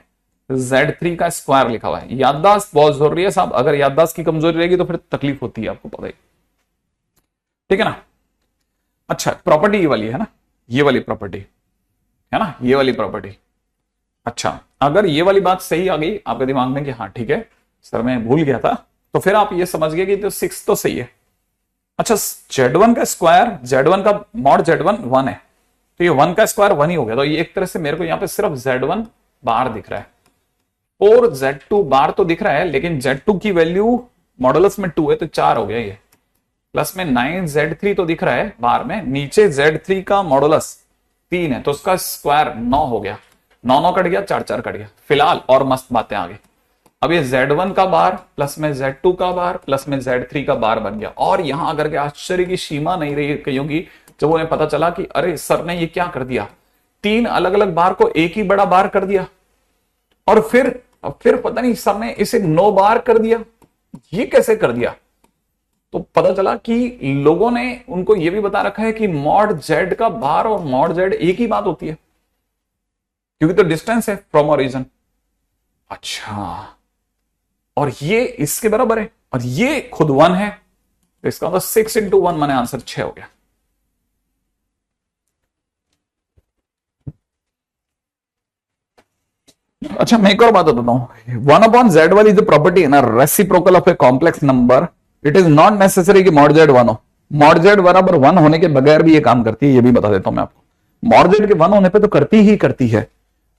Z3 का स्क्वायर लिखा हुआ है। याददाश्त बहुत जरूरी है साहब, अगर याददाश्त की कमजोरी रहेगी तो फिर तकलीफ होती है, आपको पता ही, ठीक है ना? अच्छा, प्रॉपर्टी ये वाली है ना, ये वाली प्रॉपर्टी है ना, ये वाली प्रॉपर्टी। अच्छा, अगर ये वाली बात सही आ गई आपके दिमाग में कि हाँ ठीक है सर मैं भूल गया था, तो फिर आप ये समझ गए कि तो 6 तो सही है। अच्छा, Z1 का स्क्वायर, Z1 का mod Z1 1 है, तो ये 1 का स्क्वायर 1 ही हो गया, तो ये एक तरह से मेरे को यहां पे सिर्फ Z1 बार दिख रहा है, और Z2 बार तो दिख रहा है, लेकिन Z2 की वैल्यू मॉडुलस में 2 है तो 4 हो गया ये, प्लस में 9Z3 तो दिख रहा है बार में, नीचे Z3 का मॉडुलस 3 है तो उसका स्क्वायर 9 हो गया, 9 कट गया, 4 कट गया। फिलहाल और मस्त बातें आ गई। अब ये Z1 का बार प्लस में Z2 का बार प्लस में Z3 का बार बन गया, और यहां अगर के आश्चर्य की सीमा नहीं रही कईयों की जब उन्हें पता चला कि अरे सर ने ये क्या कर दिया, 3 अलग अलग बार को एक ही बड़ा बार कर दिया, और फिर पता नहीं सर ने इसे 9 बार कर दिया, ये कैसे कर दिया? तो पता चला कि लोगों ने उनको यह भी बता रखा है कि mod Z का बार और mod Z एक ही बात होती है, क्योंकि तो डिस्टेंस है फ्रॉम ओरिजिन। अच्छा, और ये इसके बराबर है और ये खुद 1 है, तो इसका मतलब 6 × 1 माने आंसर 6 हो गया। अच्छा, मैं एक और बात बताता हूं, 1/Z वाली जो प्रॉपर्टी है ना, reciprocal of a complex number, it is not necessary कि mod Z 1 हो। mod Z बराबर 1 होने के बगैर भी ये काम करती है, ये भी बता देता हूं मैं आपको। mod Z के 1 होने पे तो करती ही करती है,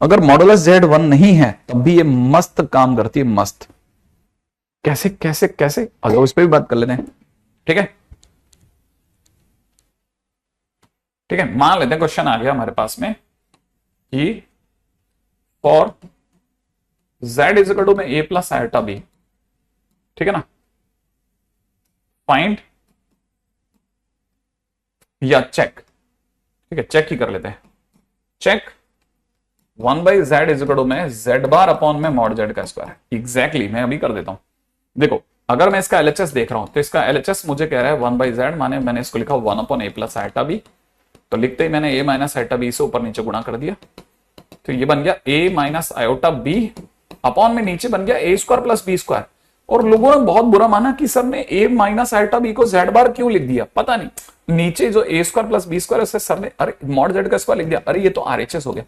अगर मॉडुलस Z 1 नहीं है तब भी ये मस्त काम करती है, मस्त। कैसे कैसे कैसे, अगर इस पे भी बात कर लेते हैं, ठीक है? ठीक है, मान लेते हैं क्वेश्चन आ गया हमारे पास में कि for Z is equal to में A प्लस आयोटा B, ठीक है ना, फाइंड या चेक, ठीक है चेक ही कर लेते हैं, check 1/Z is equal to में Z बार अपॉन में mod Z का स्क्वायर। एग्जैक्टली मैं अभी कर देता हूं। देखो, अगर मैं इसका LHS देख रहा हूं तो इसका LHS मुझे कह रहा है 1/Z, माने मैंने इसको लिखा 1/A प्लस आयोटा B, तो लिखते ही मैंने A माइनस आयोटा B से ऊपर नीचे गुणा कर दिया, तो ये बन गया A minus iota B upon में नीचे बन गया A square plus B square, और लोगों ने बहुत बुरा माना कि सर ने ए माइनस आइटा बी को जेड बार क्यों लिख दिया, पता नहीं, नीचे जो ए स्क्वायर प्लस बी स्क्वायर है सर ने अरे मॉड जेड का स्क्वायर लिख दिया, अरे ये तो आरएचएस हो गया।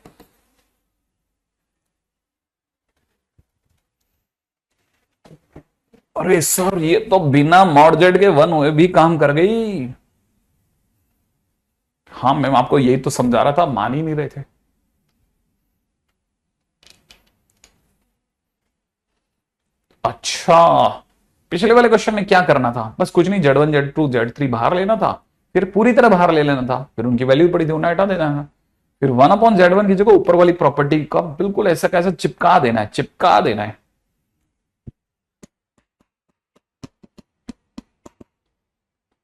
अरे सर ये तो बिना मॉड जेड के वन हुए भी काम कर गई। हाँ मैम आपको यही तो समझा रहा था, मान ही नहीं रहे थे। अच्छा पिछले वाले क्वेश्चन में क्या करना था, बस कुछ नहीं, z one z two z three बाहर लेना था, फिर पूरी तरह बाहर ले लेना था, फिर उनकी वैल्यू पड़ी थी उन्हें हटा देना है, फिर वन अपॉन जेड वन की जगह ऊपर वाली प्रॉपर्टी का बिल्कुल ऐसा कैसा चिपका देना है, चिपका देना है।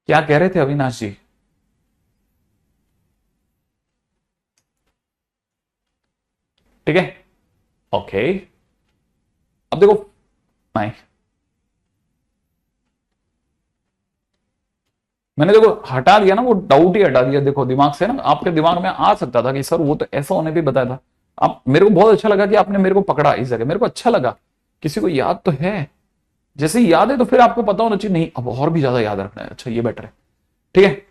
क्या कह रहे थे अविनाश जी? ठीक है ओके, अब देखो नहीं, मैंने देखो हटा दिया ना, वो डाउट ही हटा दिया देखो दिमाग से ना। आपके दिमाग में आ सकता था कि सर वो तो ऐसा होने भी बताया था, आप मेरे को बहुत अच्छा लगा कि आपने मेरे को पकड़ा इस जगह, मेरे को अच्छा लगा किसी को याद तो है, जैसे याद है तो फिर आपको पता होना चाहिए, नहीं अब और भी ज्यादा याद रखना है, अच्छा ये बेटर है। ठीक है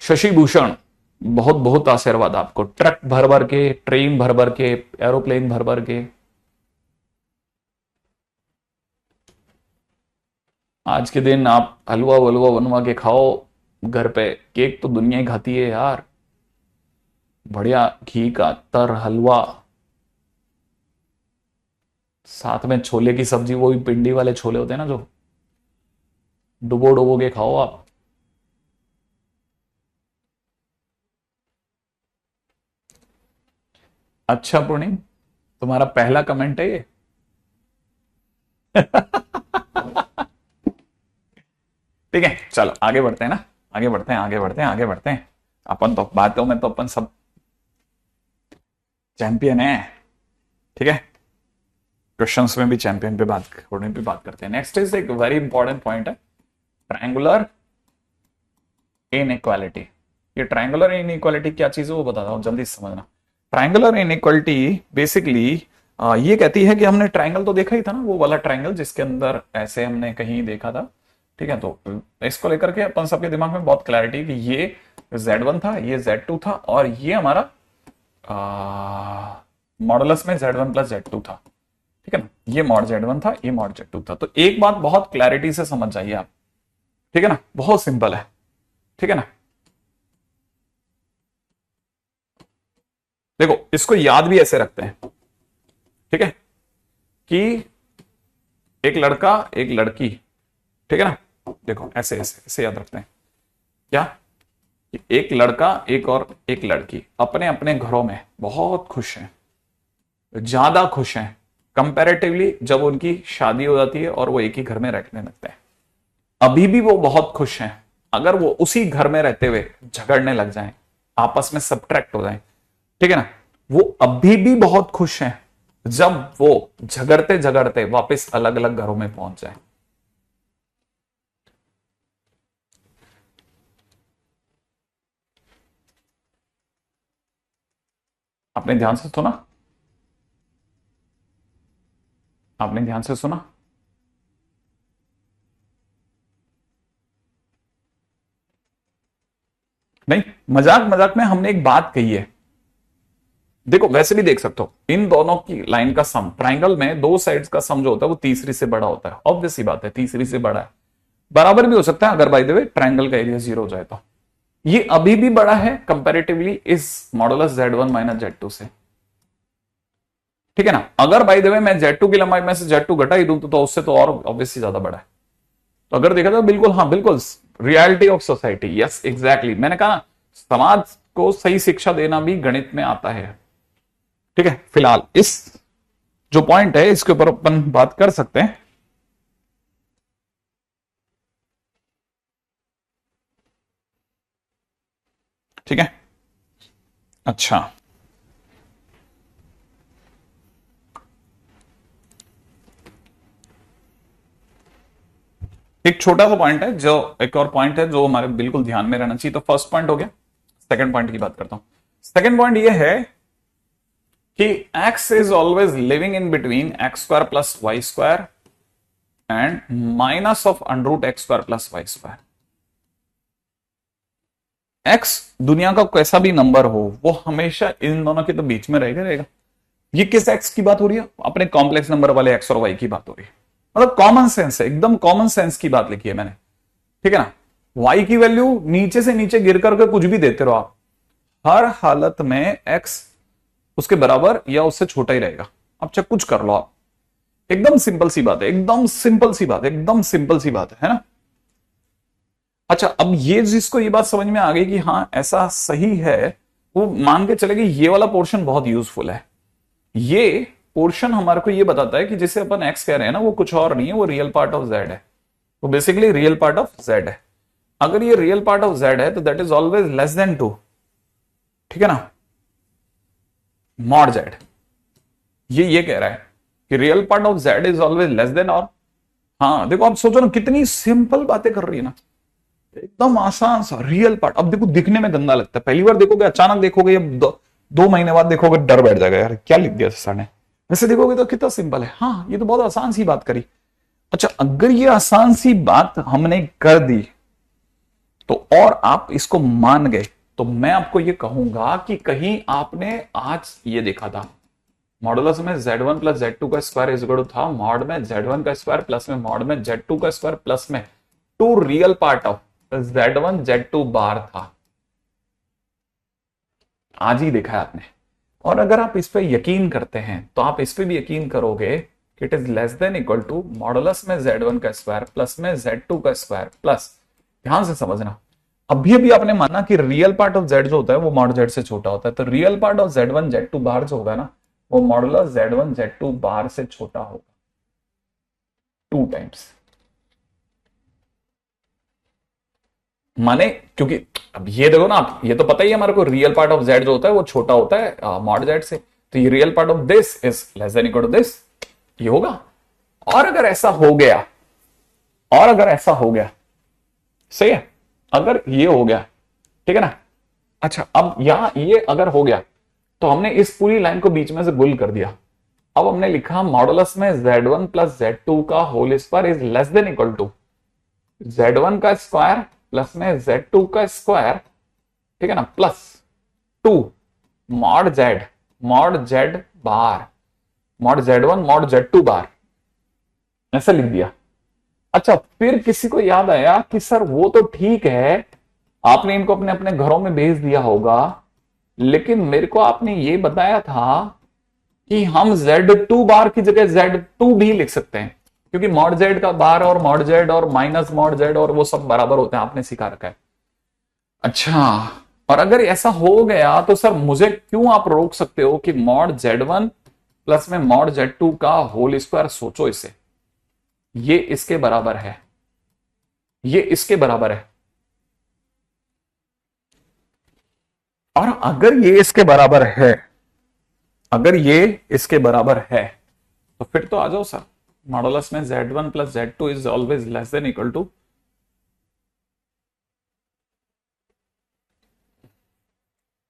शशि भूषण बहुत बहुत आशीर्वाद आपको, ट्रक भर भर के, ट्रेन भर भर के, एरोप्लेन भर भर के। आज के दिन आप हलवा वलवा बनवा के खाओ घर पे, केक तो दुनिया ही खाती है यार, बढ़िया घी का तर हलवा, साथ में छोले की सब्जी, वो भी पिंडी वाले छोले होते हैं ना जो डुबो डुबो के खाओ आप। अच्छा पूर्णिम तुम्हारा पहला कमेंट है ये ठीक है चलो आगे बढ़ते हैं ना, आगे बढ़ते हैं आगे बढ़ते हैं आगे बढ़ते हैं। अपन तो बातों में तो अपन सब चैंपियन है। ठीक है क्वेश्चंस में भी चैंपियन पे बात करते हैं। नेक्स्ट इज एक वेरी इंपॉर्टेंट पॉइंट है, ट्रायंगुलर इनइक्वालिटी। ये ट्रायंगुलर इनइक्वालिटी क्या चीज है वो बताता हूं, जल्दी समझना। ट्रायंगुलर इनइक्वालिटी बेसिकली ये कहती है कि हमने ट्रायंगल तो देखा ही था ना, वो वाला ट्रायंगल जिसके अंदर ऐसे हमने कहीं देखा था। ठीक है तो इसको लेकर के अपन सबके दिमाग में बहुत क्लैरिटी कि ये Z1 था, ये Z2 था, और ये हमारा मॉडुलस में Z1 प्लस Z2 था। ठीक है ना, ये मॉड Z1 था, ये मॉड Z2 था। तो एक बात बहुत क्लैरिटी से समझ जाइए आप, ठीक है ना, बहुत सिंपल है। ठीक है ना, देखो इसको याद भी ऐसे रखते हैं, ठीक है, कि एक लड़का एक लड़की, ठीक है ना, देखो ऐसे ऐसे ऐसे याद रखते हैं क्या, कि एक लड़का एक और एक लड़की अपने अपने घरों में बहुत खुश हैं, ज्यादा खुश हैं कंपैरेटिवली जब उनकी शादी हो जाती है और वो एक ही घर में रहने लगते हैं। अभी भी वो बहुत खुश हैं, अगर वो उसी घर में रहते हुए झगड़ने लग जाएं, आपस में सब्ट्रैक्ट हो जाएं, ठीक है ना, वो अभी भी बहुत खुश हैं जब वो झगड़ते झगड़ते वापस अलग अलग घरों में पहुंच जाए। आपने ध्यान से सुना, आपने ध्यान से सुना, नहीं मजाक मजाक में हमने एक बात कही है, देखो वैसे भी देख सकते हो इन दोनों की लाइन का सम, ट्राइंगल में दो साइड्स का सम जो होता है वो तीसरी से बड़ा होता है, ऑब्वियस सी बात है तीसरी से बड़ा है, बराबर भी हो सकता है अगर बाय द वे ट्राइंगल का एरिया 0 हो जाए तो। ये अभी भी बड़ा है कंपैरेटिवली इस मॉडुलस Z1 माइनस Z2 से, ठीक है ना। अगर बाय द वे मैं Z2 की लंबाई में से Z2 घटा ही दूं तो उससे तो और ऑब्वियसली ज्यादा बड़ा है। तो अगर देखा जाए बिल्कुल, हाँ बिल्कुल, reality of society, yes exactly, मैंने कहा समाज को सही शिक्षा देना भी गणित में आता है। ठीक है फिलहाल इस जो पॉइंट है इसके ऊपर अपन बात कर सकते हैं। ठीक है अच्छा, एक छोटा सा पॉइंट है जो, एक और पॉइंट है जो हमारे बिल्कुल ध्यान में रहना चाहिए। तो फर्स्ट पॉइंट हो गया, सेकंड पॉइंट की बात करता हूं। सेकंड पॉइंट ये है कि x is always living in between x square plus y square and minus of under root x square plus y square. एक्स दुनिया का कैसा भी नंबर हो वो हमेशा इन दोनों के तो बीच में रहेगा। ये किस एक्स की बात हो रही है? अपने कॉम्प्लेक्स नंबर वाले एक्स और वाई की बात हो रही है। मतलब कॉमन सेंस है, एकदम कॉमन सेंस की बात लिखी है मैंने, ठीक है ना। वाई की वैल्यू नीचे से नीचे गिर करके कुछ भी देते रहो आप, हर हालत में एक्स उसके बराबर या उससे छोटा ही रहेगा। अब चाहे कुछ कर लो आप, एकदम सिंपल सी बात है, एकदम सिंपल सी बात है, एकदम सिंपल सी बात है ना। अच्छा, अब ये जिसको ये बात समझ में आ गई कि हाँ ऐसा सही है, वो मान के चले कि ये वाला पोर्शन बहुत यूजफुल है। ये पोर्शन हमारे को ये बताता है कि जिसे अपन एक्स कह रहे हैं ना, वो कुछ और नहीं है, वो रियल पार्ट ऑफ जेड है। वो basically real part of Z है। अगर ये रियल पार्ट ऑफ जेड है तो that is always less then 2, ठीक है ना, मॉड जेड। ये कह रहा है कि real part of Z is always less then, और हाँ देखो आप सोचो ना कितनी सिंपल बातें कर रही है ना, एकदम आसान सा रियल पार्ट। अब देखो दिखने में गंदा लगता है, पहली बार देखोगे, अचानक देखोगे, या दो महीने बाद देखोगे डर बैठ जाएगा, यार क्या लिख दिया सर ने। वैसे देखोगे तो कितना सिंपल है। हाँ ये तो बहुत आसान सी बात करी। अच्छा, अगर ये आसान सी बात हमने कर दी तो, और आप इसको मान गए, तो मैं आपको ये कहूंगा कि कहीं आपने आज ये देखा था, मॉडुलस में z1 प्लस z2 का स्क्वायर इज इक्वल टू था मॉड में z1 का स्क्वायर प्लस में मॉड में z2 का स्क्वायर प्लस में two real part of z1 z2 bar था। आज ही देखा है आपने। और अगर आप इस पे यकीन करते हैं तो आप इस पे भी यकीन करोगे कि it is less than equal to modulus में z1 का स्क्वायर प्लस में z2 का स्क्वायर प्लस, ध्यान से समझना, अभी अभी आपने माना कि रियल पार्ट ऑफ z जो होता है वो मॉड z से छोटा होता है, तो real part of z1 z2 बार जो होगा ना, वो मॉडुलस z1 z2 बार से छोटा होगा 2 टाइम्स। माने क्योंकि अब ये देखो ना आप, ये तो पता ही है हमारे को, रियल पार्ट ऑफ z जो होता है वो छोटा होता है मॉड z से, तो ये real part of this is less than equal to this, ये होगा। और अगर ऐसा हो गया, और अगर ऐसा हो गया, सही है, अगर ये हो गया, ठीक है ना। अच्छा, अब यहां ये अगर हो गया तो हमने इस पूरी लाइन को बीच में से गुल कर दिया। अब हमने लिखा मॉडुलस में z1 प्लस z2 का whole square is less than equal to z1 का स्क्वायर प्लस में z2 का स्क्वायर, ठीक है ना, प्लस 2 मॉड z बार, मॉड z1 मॉड z2 बार, ऐसा लिख दिया। अच्छा, फिर किसी को याद आया कि सर वो तो ठीक है, आपने इनको अपने अपने घरों में भेज दिया होगा, लेकिन मेरे को आपने ये बताया था कि हम z2 बार की जगह z2 भी लिख सकते हैं, क्योंकि मॉड z का बार और मॉड z और माइनस मॉड z और वो सब बराबर होते हैं, आपने सिखा रखा है। अच्छा, और अगर ऐसा हो गया तो सर मुझे क्यों आप रोक सकते हो कि मॉड z1 प्लस में मॉड z2 का होल स्क्वायर, सोचो इसे, ये इसके बराबर है, ये इसके बराबर है, और अगर ये इसके बराबर है, अगर ये इसके बराबर है, तो फिर तो आ जाओ सर, मॉडुलस में z1 plus z2 is always less than equal to,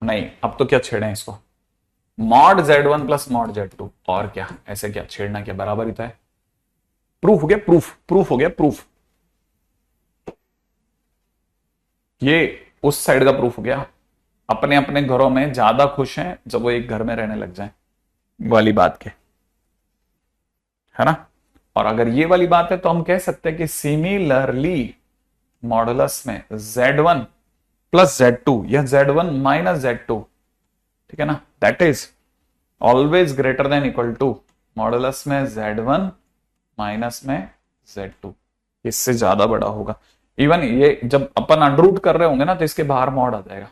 नहीं अब तो क्या छेड़े इसको, mod z1 plus mod z2, और क्या ऐसे क्या छेड़ना, क्या बराबर ही तो है। प्रूफ हो गया, प्रूफ हो गया, प्रूफ, ये उस साइड का प्रूफ हो गया। अपने अपने घरों में ज्यादा खुश हैं जब वो एक घर में रहने लग जाए वाली बात के, है ना। और अगर ये वाली बात है तो हम कह सकते हैं कि सिमिलरली मॉडुलस में z1 प्लस z2 या z1 माइनस z2, ठीक है ना, that is always greater than equal to modulus में z1 माइनस में z2, इससे ज्यादा बड़ा होगा। इवन ये जब अपन अंडर कर रहे होंगे ना तो इसके बाहर मॉड आ जाएगा,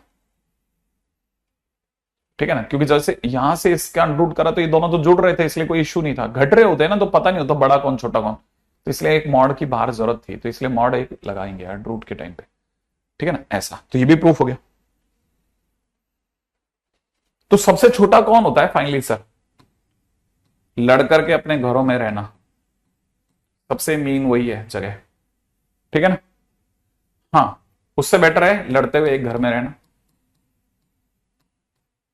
ठीक है ना, क्योंकि जैसे यहां से इसका अंडर करा तो ये दोनों तो जुड़ रहे थे, इसलिए कोई इश्यू नहीं था। घट रहे होते हैं ना तो पता नहीं होता बड़ा कौन छोटा कौन, तो इसलिए एक मॉड की बाहर जरूरत थी, तो इसलिए मॉड एक लगाएंगे अंडर के टाइम पे, ठीक है ना, ऐसा। तो ये भी प्रूफ हो गया। तो सबसे छोटा कौन होता है फाइनली सर? लड़ करके अपने घरों में रहना, सबसे मीन वही है जगह, ठीक है ना। हाँ, उससे बेटर है लड़ते हुए एक घर में रहना,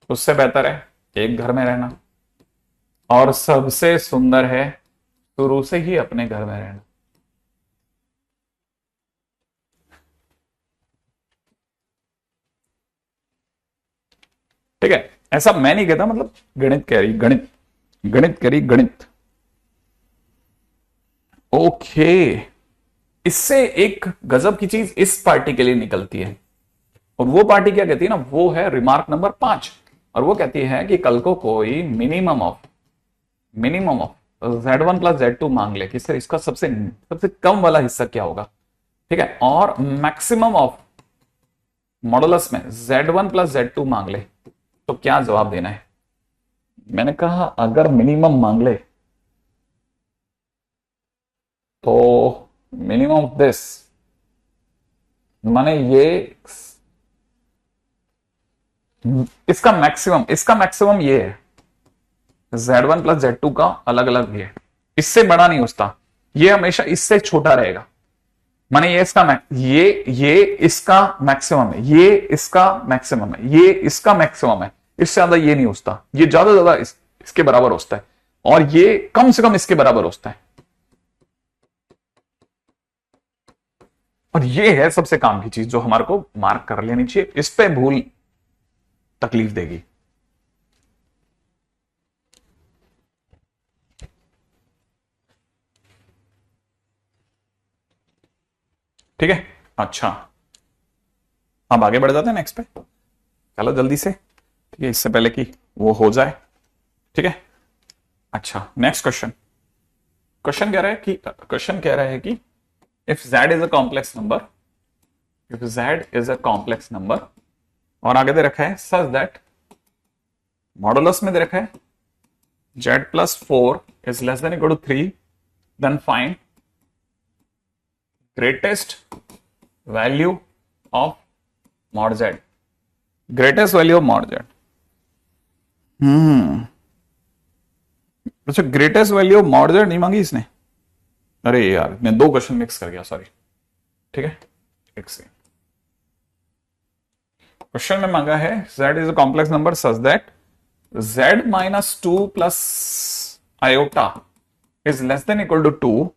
उससे बेहतर है एक घर में रहना, और सबसे सुंदर है शुरू से ही अपने घर में रहना। ठीक है, ऐसा मैं नहीं कहता, मतलब गणित कह रही, गणित, गणित करी, गणित। ओके, इससे एक गजब की चीज इस पार्टी के लिए निकलती है, और वो पार्टी क्या कहती है ना, वो है रिमार्क नंबर 5, और वो कहती है कि कल को कोई minimum of Z1 plus Z2 मांग ले कि सर इसका सबसे सबसे कम वाला हिस्सा क्या होगा, ठीक है, और मैक्सिमम ऑफ मॉडुलस में Z1 प्लस Z2 मांग ले, तो क्या जवाब देना है। मैंने कहा अगर मिनिमम मांग ले तो मिनिमम ऑफ दिस, माने ये इसका मैक्सिमम ये है, Z1 प्लस Z2 का अलग अलग ये, इससे बड़ा नहीं उसका, ये हमेशा इससे छोटा रहेगा, माने ये इसका ये इसका मैक्सिमम है, ये इसका मैक्सिमम है, ये इसका मैक्सिमम है, इससे ज्यादा ये नहीं होता, ये ज्यादा इसके बराबर होता है, और ये कम से कम इसके बराबर होता है। और ये है सबसे काम की चीज जो हमारे को मार्क कर लेनी चाहिए, इस पे भूल तकलीफ देगी। ठीक है, अच्छा अब आगे बढ़ जाते हैं नेक्स्ट पे, चलो जल्दी से, ठीक है, इससे पहले कि वो हो जाए। ठीक है, अच्छा नेक्स्ट क्वेश्चन, क्वेश्चन कह रहा है कि if z is a complex number, if z is a complex number, और आगे दे रखा है सच दैट, मॉडुलस में दे रखा है z plus 4 is less than equal to 3, then find greatest value of mod z, greatest value of mod z। अच्छा, greatest value of mod z नहीं मांगी इसने, अरे यार मैं दो क्वेश्चन मिक्स कर गया, सॉरी। ठीक है, एक से क्वेश्चन में मांगा है z is a complex number such that z minus 2 plus iota is less than equal to 2,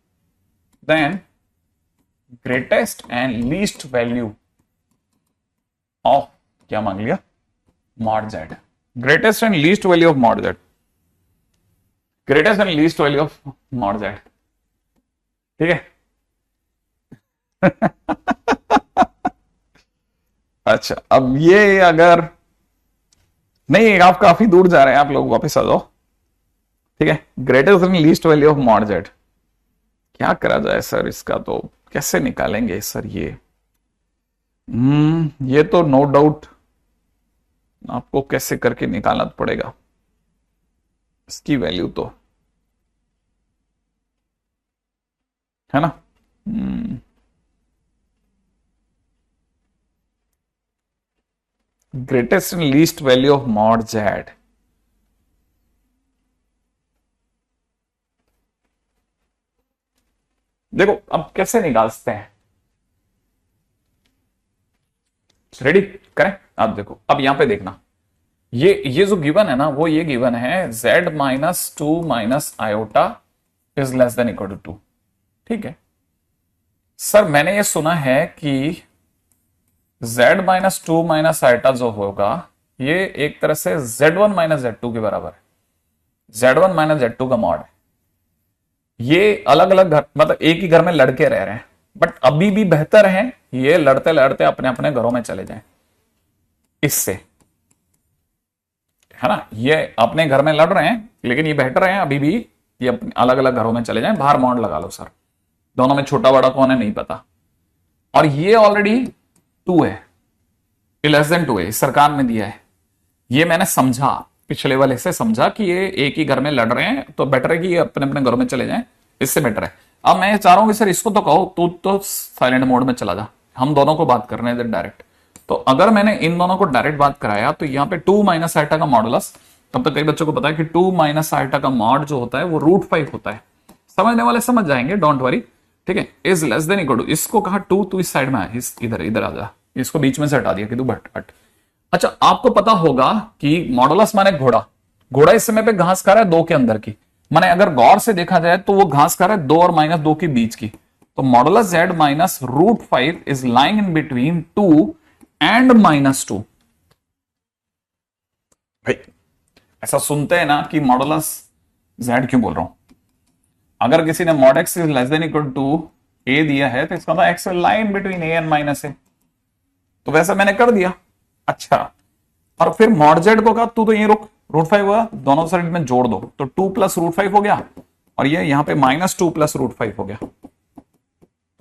then greatest and least value of, क्या मांग लिया, mod z, greatest and least value of mod z, greatest and least value of mod z। ठीक है अच्छा, अब ये अगर नहीं, आप काफी दूर जा रहे हैं, आप लोग वापस आ जाओ। ठीक है, greatest and least value of mod z क्या करा जाए सर, इसका तो कैसे निकालेंगे सर ये तो नो डाउट आपको कैसे करके निकालना पड़ेगा इसकी वैल्यू तो, है ना। Greatest and least value of mod z, देखो अब कैसे निकाल सकते हैं, रेडी करें। अब देखो, अब यहां पे देखना, ये जो गिवन है ना, वो ये गिवन है z minus 2 minus iota is less than equal to 2। ठीक है सर, मैंने ये सुना है कि z माइनस 2 माइनस आयोटा जो होगा, ये एक तरह से z1 माइनस z2 के बराबर है, z1 माइनस z2 का मॉड है। ये अलग अलग घर, मतलब एक ही घर में लड़के रह रहे हैं, बट अभी भी बेहतर है ये लड़ते लड़ते अपने अपने घरों में चले जाएं, इससे, है ना, ये अपने घर में लड़ रहे हैं लेकिन ये बेहतर है अभी भी ये अपने अलग अलग घरों में चले जाएं, बाहर मॉड लगा लो सर, दोनों में छोटा बड़ा कौन है नहीं पता, और ये ऑलरेडी 2 है, लेस देन 2 है, सरकार ने दिया है, ये मैंने समझा पिछले वाले से समझा कि ये एक ही घर में लड़ रहे हैं, तो बेटर है कि ये अपने अपने घरों में चले जाएं, इससे बेटर है। अब मैं चाह रहा हूं कि सर इसको तो कहो, तू तो साइलेंट मोड में चला जा, हम दोनों को बात करने दे डायरेक्ट। तो अगर मैंने इन दोनों को डायरेक्ट बात कराया तो यहाँ पे 2 माइनस आइटा का मॉडुलस, तब तक कई बच्चों को पता है कि 2 माइनस आइटा का मॉड जो होता है वो √5 होता है, समझने वाले समझ जाएंगे, डोंट वरी। ठीक है, is less than equal to, इसको कहा 2, तो इस साइड में है, इधर इधर आ जा, इसको बीच में से हटा दिया कि तू बट। अच्छा, आपको पता होगा कि मॉडुलस माने घोड़ा, घोड़ा इस समय पे घास खा रहा है 2 के अंदर की, माने अगर गौर से देखा जाए तो वो घास खा रहा है 2 और -2 के बीच की, तो modulus z minus √5 is lying in between 2 and -2। भाई ऐसा सुनते हैं ना कि मॉडुलस जेड क्यों बोल रहा हूं। अगर किसी ने mod x is less than equal to A दिया है तो इसका मतलब x line between A and minus A, तो वैसा मैंने कर दिया। अच्छा, और फिर मॉड जेड को कहा तू तो ये रुक, √5 हुआ, दोनों साइड में जोड़ दो तो 2 प्लस √5 हो गया, और ये यहां पे -2 प्लस √5 हो गया।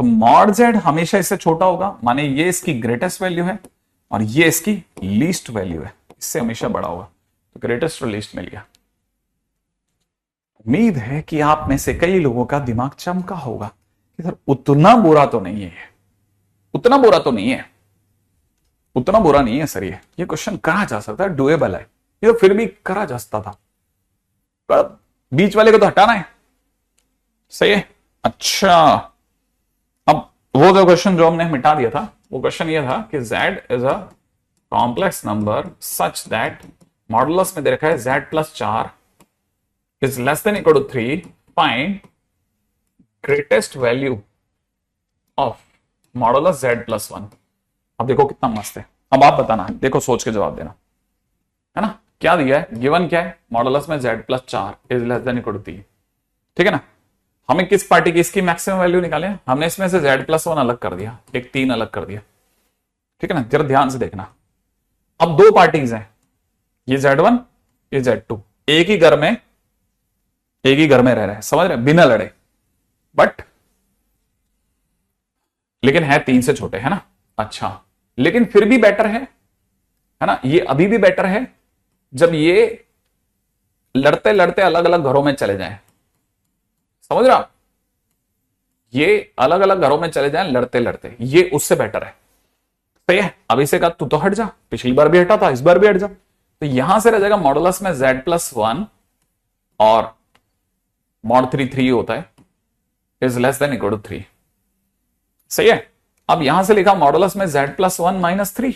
तो मॉड जेड हमेशा इससे छोटा होगा, माने ये इसकी ग्रेटेस्ट वैल्यू है और ये इसकी लीस्ट वैल्यू है, इससे हमेशा बड़ा होगा, तो ग्रेटेस्ट और लीस्ट मिल गया। उम्मीद है कि आप में से कई लोगों का दिमाग चमका होगा कि सर उतना बुरा तो नहीं है, उतना बुरा तो नहीं है, उतना बुरा नहीं है सर, ये क्वेश्चन करा जा सकता है, डुएबल है, ये तो फिर भी करा जा सकता था, पर बीच वाले को तो हटाना है। सही है। अच्छा, अब वो जो क्वेश्चन जो हमने मिटा दिया था, वो क्वेश्चन ये था कि z is a complex number such that modulus में दे रखा है z plus 4 is less than equal to 3, find greatest value of modulus z plus 1। अब देखो कितना मस्त है, अब आप बताना, देखो सोच के जवाब देना, है ना। क्या दिया है, गिवन क्या है, मॉडुलस में z plus 4 is less than equal to 3, ठीक है ना। हमें किस पार्टी की इसकी मैक्सिमम वैल्यू निकाले, हमने इसमें से z प्लस 1 अलग कर दिया, एक 3 अलग कर दिया, ठीक है ना। जरा ध्यान से देखना, अब दो पार्टीज हैं, ये z1 ये z2, एक ही घर में रह रहे हैं, समझ रहे हैं, बिना लड़े, बट लेकिन है 3 से छोटे, है ना। अच्छा, लेकिन फिर भी बेटर है ना, ये अभी भी बेटर है जब ये लड़ते लड़ते अलग अलग घरों में चले जाएं, समझ रहा, ये अलग अलग घरों में चले जाएं लड़ते लड़ते, ये उससे बेटर है। सही है। अब इसे कहा तू तो हट जा, पिछली बार भी हटा था, इस बार भी हट जा, तो यहां से रह जाएगा मॉडुलस में z प्लस 1 और मॉड 3 होता है, is less than equal to 3। सही है। अब यहां से लिखा मॉडुलस में z प्लस 1 माइनस 3।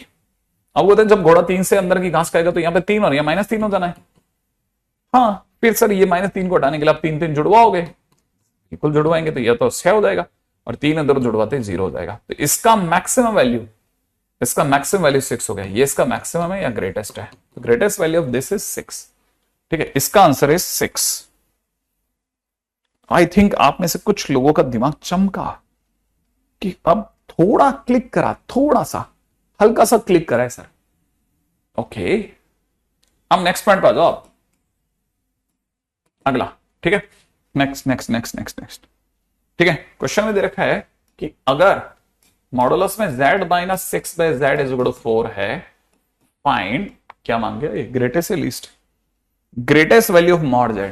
अब वो जब घोड़ा 3 से अंदर की घास खाएगा तो यहां पे 3 और यहां -3 हो जाना है। हाँ, फिर सर ये -3 को हटाने के लिए आप 3 जुड़वाओगे, इक्वल जुड़वाएंगे तो यह तो 6 हो जाएगा, और 3 अंदर जुड़वाते 0 हो जाएगा। तो इसका मैक्सिमम वैल्यू 6 हो गया, ये इसका मैक्सिमम है या ग्रेटेस्ट है, तो greatest value of this is 6, ठीक है। इसका आंसर इज 6। आई थिंक आप में से कुछ लोगों का दिमाग चमका कि अब थोड़ा क्लिक करा, थोड़ा सा हल्का सा क्लिक करा है सर। ओके, अब नेक्स्ट पॉइंट पर आ जाओ आप, अगला, ठीक है। नेक्स्ट, ठीक है। क्वेश्चन में दे रखा है कि अगर मॉडुलस में z minus 6 by z is equal to 4 है, फाइंड, क्या मांग गया, ग्रेटेस्ट या least, greatest value of mod z,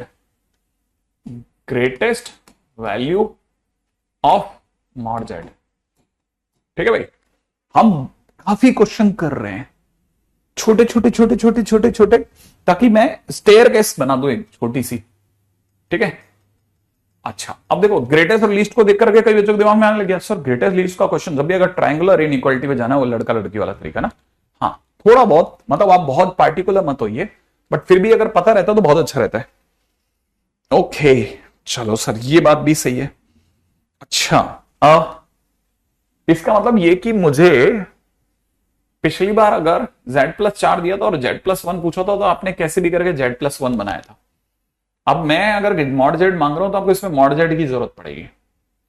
greatest value of mod z, ठीक है भाई। हम काफी क्वेश्चन कर रहे हैं, छोटे, ताकि मैं स्टेयर केस बना दूं एक छोटी सी, ठीक है। अच्छा, अब देखो ग्रेटेस्ट और लीस्ट को देख करके कई बच्चों के दिमाग में आने लग गया सर ग्रेटेस्ट लीस्ट का क्वेश्चन जब भी अगर ट्रायंगुलर इनइक्वालिटी में जाना है, वो लड़का लड़की वाला तरीका ना। हाँ, थोड़ा बहुत, मतलब आप बहुत पार्टिकुलर मत होइए, बट फिर भी अगर पता रहता तो बहुत अच्छा रहता है। ओके, चलो सर ये बात भी सही है। अच्छा, इसका मतलब ये कि मुझे पिछली बार अगर z प्लस 4 दिया था और z प्लस 1 पूछा था तो आपने कैसे भी करके z प्लस 1 बनाया था। अब मैं अगर मॉड z मांग रहा हूं तो आपको इसमें मॉड z की जरूरत पड़ेगी।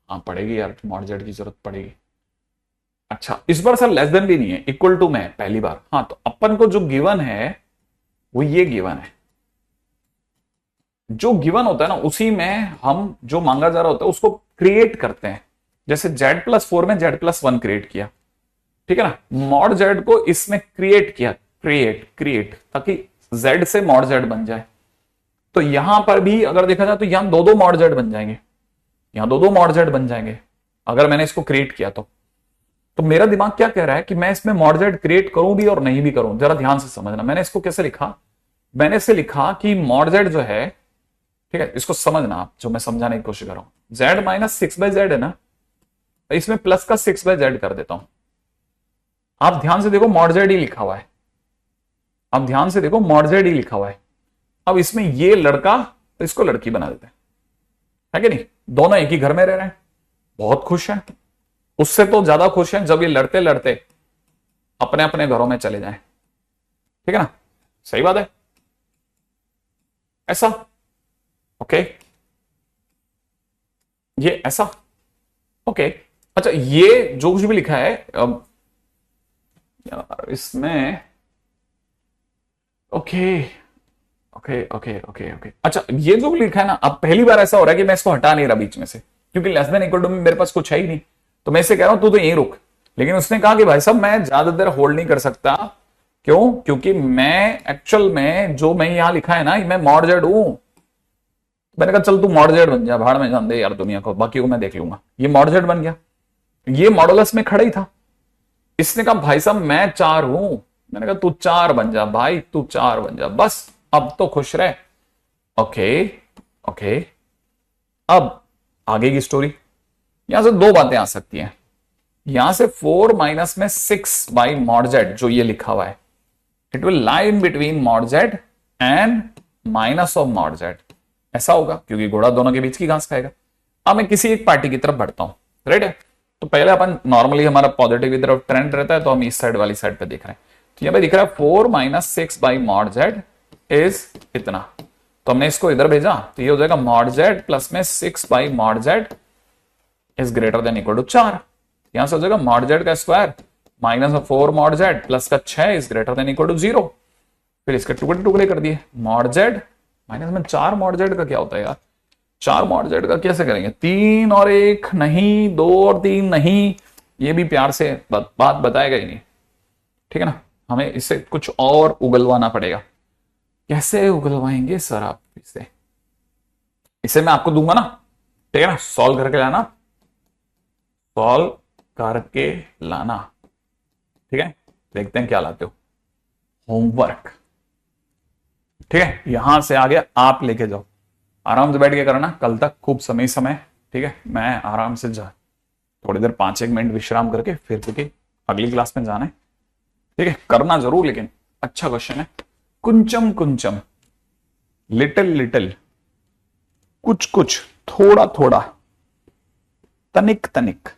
हाँ पड़ेगी यार, मॉड z की जरूरत पड़ेगी। अच्छा, इस बार सर लेस देन भी नहीं है, इक्वल टू में पहली बार। हाँ, तो अपन को जो गिवन है वो ये गिवन है, जो गिवन होता है ना उसी में हम जो मांगा जा रहा होता है उसको क्रिएट करते हैं। जैसे z प्लस 4 में z प्लस 1 क्रिएट किया, ठीक है ना, मॉड z को इसमें क्रिएट किया, क्रिएट ताकि z से मॉड z बन जाए। तो यहां पर भी अगर देखा जाए तो यहां दो मॉड z बन जाएंगे, यहां दो मॉड z बन जाएंगे अगर मैंने इसको क्रिएट किया तो मेरा दिमाग क्या कह रहा है कि मैं इसमें मॉड z क्रिएट करूं भी और नहीं भी करूं। जरा ध्यान से समझना, मैंने इसको कैसे लिखा, मैंने इसे लिखा कि मॉड z जो है, ठीक है, इसको समझना आप, जो मैं समझाने की कोशिश कर रहा हूं, z माइनस 6 बाय z है ना, इसमें प्लस का 6 बाय z कर देता हूं। आप ध्यान से देखो मॉड z ही लिखा हुआ है, आप ध्यान से देखो मॉड z ही लिखा हुआ है। अब इसमें ये लड़का तो इसको लड़की बना देते हैं, है कि नहीं, दोनों एक ही घर में रह रहे हैं, बहुत खुश हैं। उससे तो ज्यादा खुश हैं जब ये लड़ते लड़ते अपने अपने घरों में चले जाएं, ठीक है ना, सही बात है। ऐसा, ओके, ये ऐसा, ओके। अच्छा, ये जो कुछ भी लिखा है अब यार इसमें, okay okay okay okay okay. अच्छा, ये जो लिखा है ना, अब पहली बार ऐसा हो रहा है कि मैं इसको हटा नहीं रहा बीच में से, क्योंकि लेस देन इक्वल टू में मेरे पास कुछ है ही नहीं, तो मैं इससे कह रहा हूं तू तो यहीं रुक। लेकिन उसने कहा कि भाई साहब मैं ज्यादा देर होल्ड नहीं कर सकता। क्यों? क्योंकि मैं एक्चुअल में जो मैं यहां लिखा है ना, मैं मॉड जेड हूं। मैंने कहा चल तू मॉड जेड बन जा, भाड़ में जान दे यार दुनिया को, बाकी को मैं देख लूंगा। ये मॉड जेड बन गया, ये मॉडुलस में खड़ा ही था। इसने कहा भाई साहब मैं 4 हूं। मैंने कहा तू 4 बन जा भाई, तू 4 बन जा बस, अब तो खुश रहे। ओके ओके, अब आगे की स्टोरी। यहां से दो बातें आ सकती हैं। यहां से 4 माइनस में 6 बाई मॉड जेड जो ये लिखा हुआ है, it will lie in between mod Z and minus of mod Z. ऐसा होगा क्योंकि घोड़ा दोनों के बीच की घास खाएगा। अब मैं किसी एक पार्टी की तरफ बढ़ता हूं, राइट है। तो पहले अपन नॉर्मली हमारा पॉजिटिव की तरफ ट्रेंड रहता है, तो हम इस साइड वाली साइड पे देख रहे हैं। तो यहां पे दिख रहा है 4 minus 6 by mod z is इतना। तो हमने इसको इधर भेजा, तो ये हो जाएगा मॉड जेड प्लस में 6 by mod z is greater than equal to 4। यहां से हो जाएगा मॉड जेड का square minus 4 mod z plus का 6 is greater than equal to 0। फिर इसके टुकड़े टुकड़े कर दिए, मॉड जेड माइनस में 4 मॉड जेड का क्या होता है यार, 4 मॉड जेड का कैसे करेंगे, 3 और 1 नहीं, 2 और 3 नहीं, ये भी प्यार से बात बताएगा ही नहीं, ठीक है ना। हमें इससे कुछ और उगलवाना पड़ेगा। कैसे उगलवाएंगे सर आप इसे मैं आपको दूंगा ना, ठीक है ना, सॉल्व करके लाना, सॉल्व करके लाना, ठीक है। देखते हैं क्या लाते हो, होमवर्क, ठीक है। यहां से आगे आप लेके जाओ, आराम से बैठ के करना, कल तक खूब समय, ठीक है। मैं आराम से जा थोड़ी देर 5-1 मिनट विश्राम करके फिर क्योंकि अगली क्लास में जाना है, ठीक है। करना जरूर, लेकिन अच्छा क्वेश्चन है। कुंचम कुंचम, लिटिल लिटिल, कुछ कुछ, थोड़ा थोड़ा, तनिक तनिक,